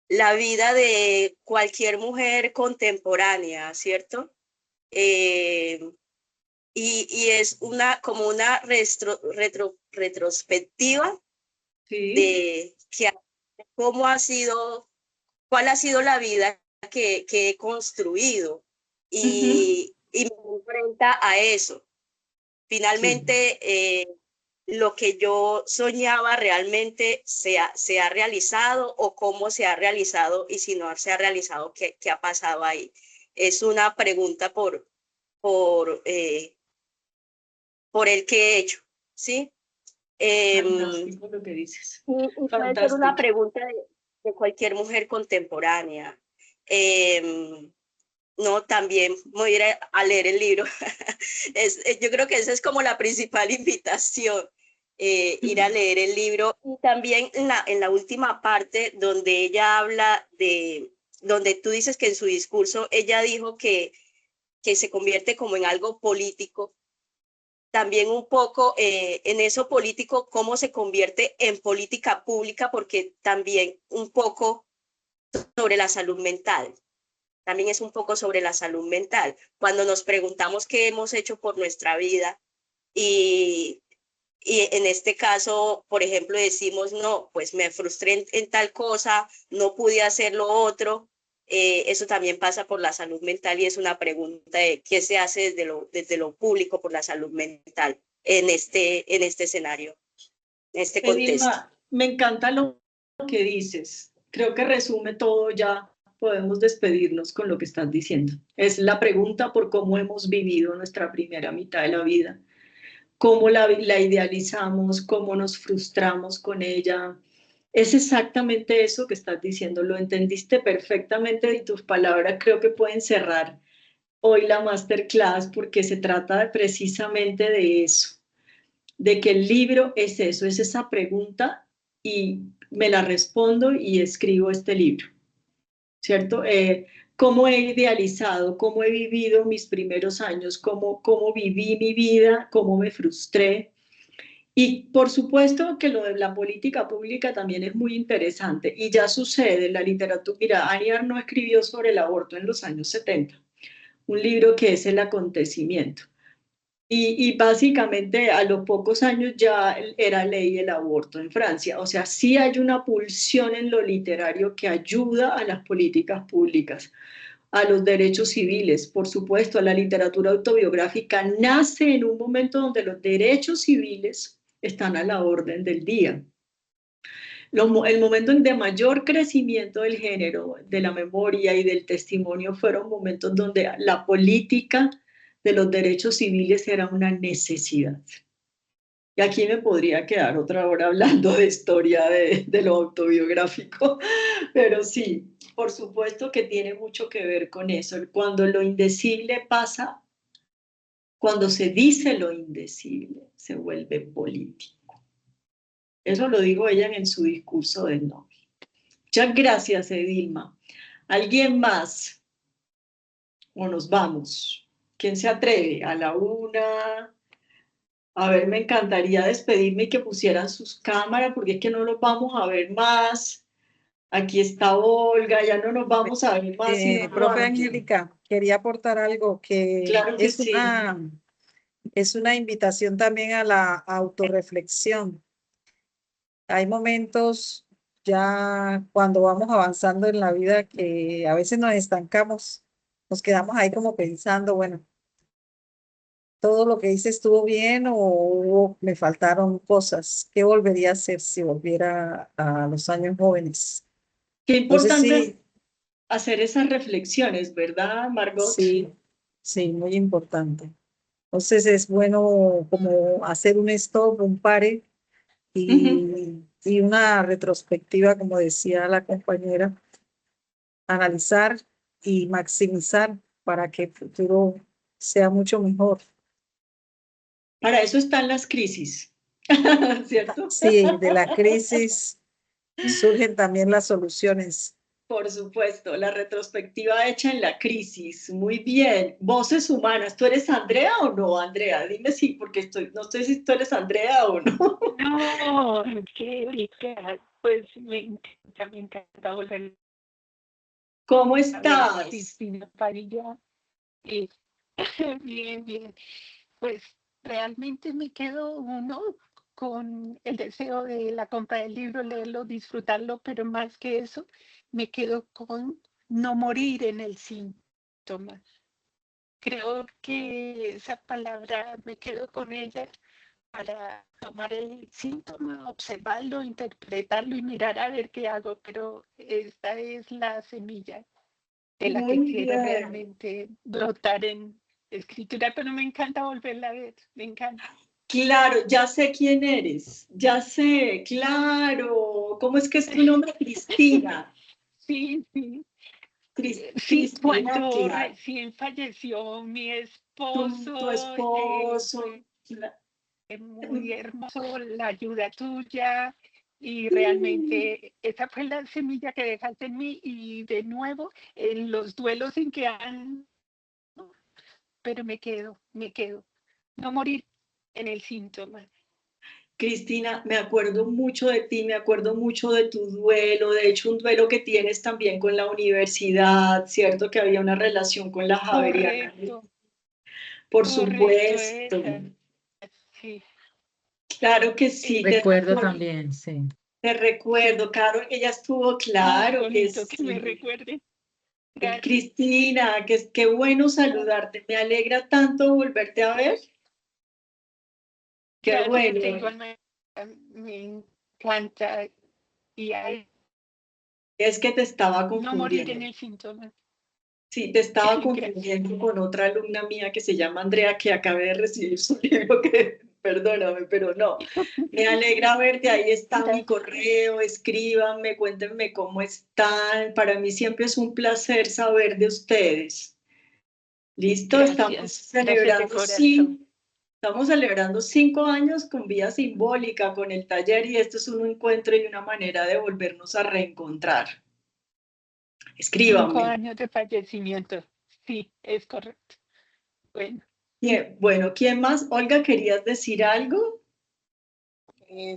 la vida de cualquier mujer contemporánea, ¿cierto? Y es como una retrospectiva Sí. de cómo ha sido, cuál ha sido la vida que he construido y me enfrenta a eso. Finalmente, lo que yo soñaba realmente se ha realizado o cómo se ha realizado y si no se ha realizado, ¿qué ha pasado ahí? Es una pregunta por el que he hecho, ¿sí? Fantástico lo que dices. Y puede ser una pregunta de cualquier mujer contemporánea. No, también voy a ir a leer el libro. Yo creo que esa es como la principal invitación, ir a leer el libro. Y también en la última parte donde ella habla donde tú dices que en su discurso ella dijo que se convierte como en algo político. También un poco en eso político, cómo se convierte en política pública, porque también un poco sobre la salud mental. También es un poco sobre la salud mental. Cuando nos preguntamos qué hemos hecho por nuestra vida y en este caso, por ejemplo, decimos, no, pues me frustré en tal cosa, no pude hacer lo otro. Eso también pasa por la salud mental y es una pregunta de qué se hace desde lo público por la salud mental en este escenario, en este contexto. Edilma, me encanta lo que dices. Creo que resume todo ya. Podemos despedirnos con lo que estás diciendo. Es la pregunta por cómo hemos vivido nuestra primera mitad de la vida, cómo la idealizamos, cómo nos frustramos con ella. Es exactamente eso que estás diciendo. Lo entendiste perfectamente y tus palabras creo que pueden cerrar hoy la masterclass porque se trata precisamente de eso, de que el libro es eso, es esa pregunta y me la respondo y escribo este libro, ¿cierto? Cómo he idealizado, cómo he vivido mis primeros años, cómo viví mi vida, cómo me frustré. Y por supuesto que lo de la política pública también es muy interesante y ya sucede en la literatura. Mira, Annie Arnaud escribió sobre el aborto en los años 70, un libro que es El acontecimiento. Y básicamente a los pocos años ya era ley el aborto en Francia. O sea, sí hay una pulsión en lo literario que ayuda a las políticas públicas, a los derechos civiles. Por supuesto, la literatura autobiográfica nace en un momento donde los derechos civiles están a la orden del día. El momento de mayor crecimiento del género, de la memoria y del testimonio fueron momentos donde la política de los derechos civiles era una necesidad. Y aquí me podría quedar otra hora hablando de historia de lo autobiográfico, pero sí, por supuesto que tiene mucho que ver con eso. Cuando lo indecible pasa, cuando se dice lo indecible, se vuelve político. Eso lo dijo ella en su discurso de Nobel. Muchas gracias, Edilma. ¿Alguien más? ¿O nos vamos? ¿Quién se atreve? A la una. A ver, me encantaría despedirme y que pusieran sus cámaras, porque es que no los vamos a ver más. Aquí está Olga, ya no nos vamos a ver más. Sino Profe antes. Angélica, quería aportar algo que Claro que sí. es una invitación también a la autorreflexión. Hay momentos ya cuando vamos avanzando en la vida que a veces nos estancamos, nos quedamos ahí como pensando, bueno, todo lo que hice estuvo bien o me faltaron cosas. ¿Qué volvería a hacer si volviera a los años jóvenes? Qué Entonces importante sí, hacer esas reflexiones, ¿verdad, Margot? sí, sí, muy importante. Entonces es bueno como hacer un stop, un pare y una retrospectiva, como decía la compañera, analizar y maximizar para que el futuro sea mucho mejor. Para eso están las crisis, ¿cierto? Sí, de la crisis surgen también las soluciones. Por supuesto, la retrospectiva hecha en la crisis. Muy bien. Voces humanas. ¿Tú eres Andrea o no, Andrea? Dime sí, porque no sé si tú eres Andrea o no. No, Angélica, pues me encanta volver ¿Cómo a ver a estás? Cristina Padilla. Y, bien, bien. Pues realmente me quedo uno con el deseo de la compra del libro, leerlo, disfrutarlo, pero más que eso, me quedo con no morir en el síntoma. Creo que esa palabra me quedo con ella para tomar el síntoma, observarlo, interpretarlo y mirar a ver qué hago, pero esta es la semilla de la que Muy quiero bien. realmente brotar en escritura, pero me encanta volverla a ver, me encanta. Claro, ya sé quién eres. Ya sé, claro. ¿Cómo es que es tu nombre? Cristina. Sí, sí. Sí, Cristina, cuando claro. recién falleció mi Tu esposo, esposo. fue muy hermoso la ayuda tuya y realmente esa fue la semilla que dejaste en mí y de nuevo en los duelos en que han, pero me quedo, no morir en el síntoma. Cristina, me acuerdo mucho de ti, me acuerdo mucho de tu duelo, de hecho un duelo que tienes también con la universidad, ¿cierto? Que había una relación con la Javeriana. Correcto, Por correcto, supuesto. esa, sí. Claro que sí, Recuerdo también, sí. te recuerdo, claro, ella estuvo, Muy claro que bonito que me sí. recuerden. Gracias. Cristina, qué bueno saludarte, me alegra tanto volverte a ver. Qué Gracias, bueno. igual me encanta y hay Es que te estaba no morir en confundiendo. el síntoma. Sí, te estaba Gracias. confundiendo con otra alumna mía que se llama Andrea, que acabé de recibir su libro, que perdóname, pero no. Me alegra verte, ahí está mi Gracias. correo, escríbanme, cuéntenme cómo están. Para mí siempre es un placer saber de ustedes. ¿Listo? Gracias de corazón. Estamos celebrando 5 años con Vía Simbólica, con el taller, y esto es un encuentro y una manera de volvernos a reencontrar. 5 Escríbanme. años de fallecimiento. Sí, es correcto. Bueno. Bueno, ¿quién más? Olga, ¿querías decir algo?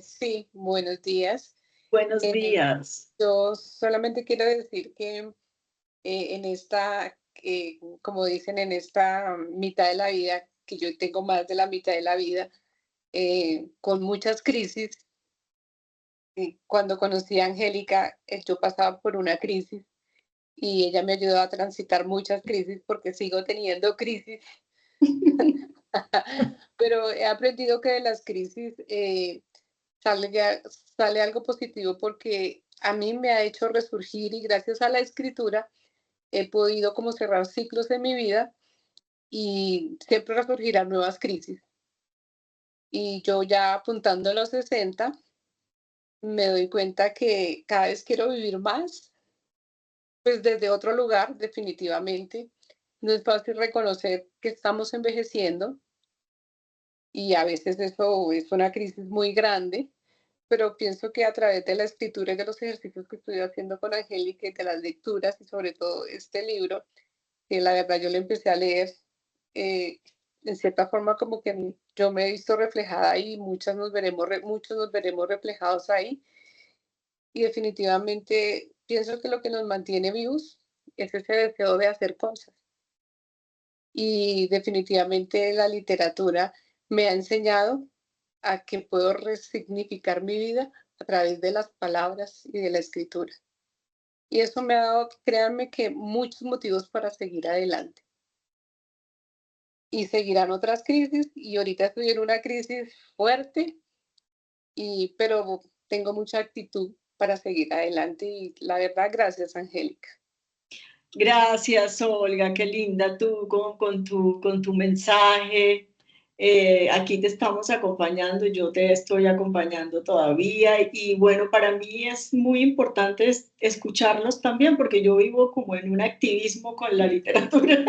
Sí, buenos días. Buenos días. Yo solamente quiero decir que en esta, como dicen, en esta mitad de la vida que yo tengo más de la mitad de la vida con muchas crisis. Y cuando conocí a Angélica, yo pasaba por una crisis y ella me ayudó a transitar muchas crisis porque sigo teniendo crisis. Pero he aprendido que de las crisis sale algo positivo porque a mí me ha hecho resurgir y gracias a la escritura he podido como cerrar ciclos en mi vida y siempre resurgirán nuevas crisis. Y yo ya apuntando a los 60, me doy cuenta que cada vez quiero vivir más, pues desde otro lugar, definitivamente. No es fácil reconocer que estamos envejeciendo y a veces eso es una crisis muy grande, pero pienso que a través de la escritura y de los ejercicios que estoy haciendo con Angélica y de las lecturas y sobre todo este libro, que la verdad yo le empecé a leer, en cierta forma como que yo me he visto reflejada y muchos nos veremos reflejados ahí y definitivamente pienso que lo que nos mantiene vivos es ese deseo de hacer cosas y definitivamente la literatura me ha enseñado a que puedo resignificar mi vida a través de las palabras y de la escritura. Y eso me ha dado, créanme, que muchos motivos para seguir adelante. Y seguirán otras crisis, y ahorita estoy en una crisis fuerte, pero tengo mucha actitud para seguir adelante y la verdad, gracias, Angélica. Gracias, Olga, qué linda tú con tu mensaje. Aquí te estamos acompañando, yo te estoy acompañando todavía y bueno, para mí es muy importante escucharlos también porque yo vivo como en un activismo con la literatura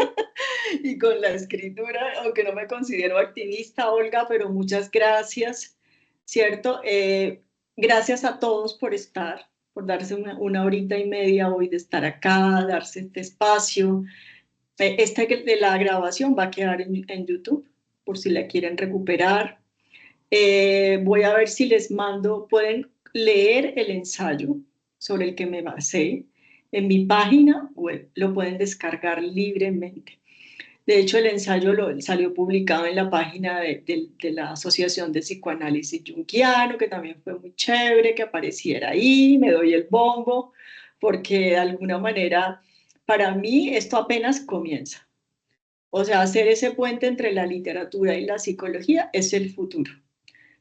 y con la escritura, aunque no me considero activista, Olga, pero muchas gracias, ¿cierto? Gracias a todos por estar, por darse una horita y media hoy de estar acá, darse este espacio. Esta de la grabación va a quedar en YouTube, por si la quieren recuperar. Voy a ver si les mando, pueden leer el ensayo sobre el que me basé en mi página web, lo pueden descargar libremente. De hecho, el ensayo salió publicado en la página de la Asociación de Psicoanálisis Junguiano, que también fue muy chévere que apareciera ahí, me doy el bombo, porque de alguna manera, para mí, esto apenas comienza. O sea, hacer ese puente entre la literatura y la psicología es el futuro,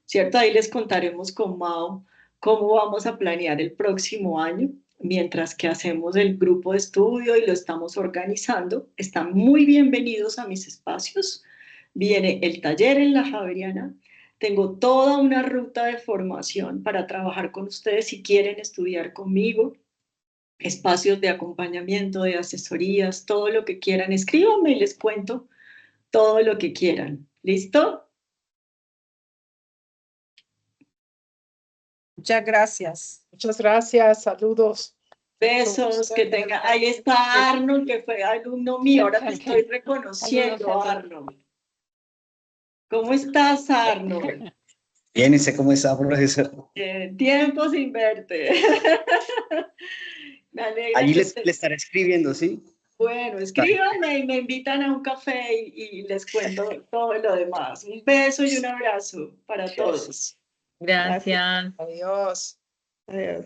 ¿cierto? Ahí les contaremos con Mao cómo vamos a planear el próximo año, mientras que hacemos el grupo de estudio y lo estamos organizando. Están muy bienvenidos a mis espacios. Viene el taller en la Javeriana. Tengo toda una ruta de formación para trabajar con ustedes si quieren estudiar conmigo. Espacios de acompañamiento, de asesorías, todo lo que quieran. Escríbanme y les cuento todo lo que quieran. ¿Listo? Muchas gracias. Muchas gracias. Saludos. Besos, que tenga. Ahí está Arnold, que fue alumno mío. Ahora te estoy reconociendo, Arnold. ¿Cómo estás, Arnold? Bien, ¿y sé cómo está, profesor? Tiempo sin verte. Me alegra. Allí le estaré escribiendo, ¿sí? Bueno, escríbanme y me invitan a un café y les cuento todo lo demás. Un beso y un abrazo para todos. Gracias. Adiós. Adiós.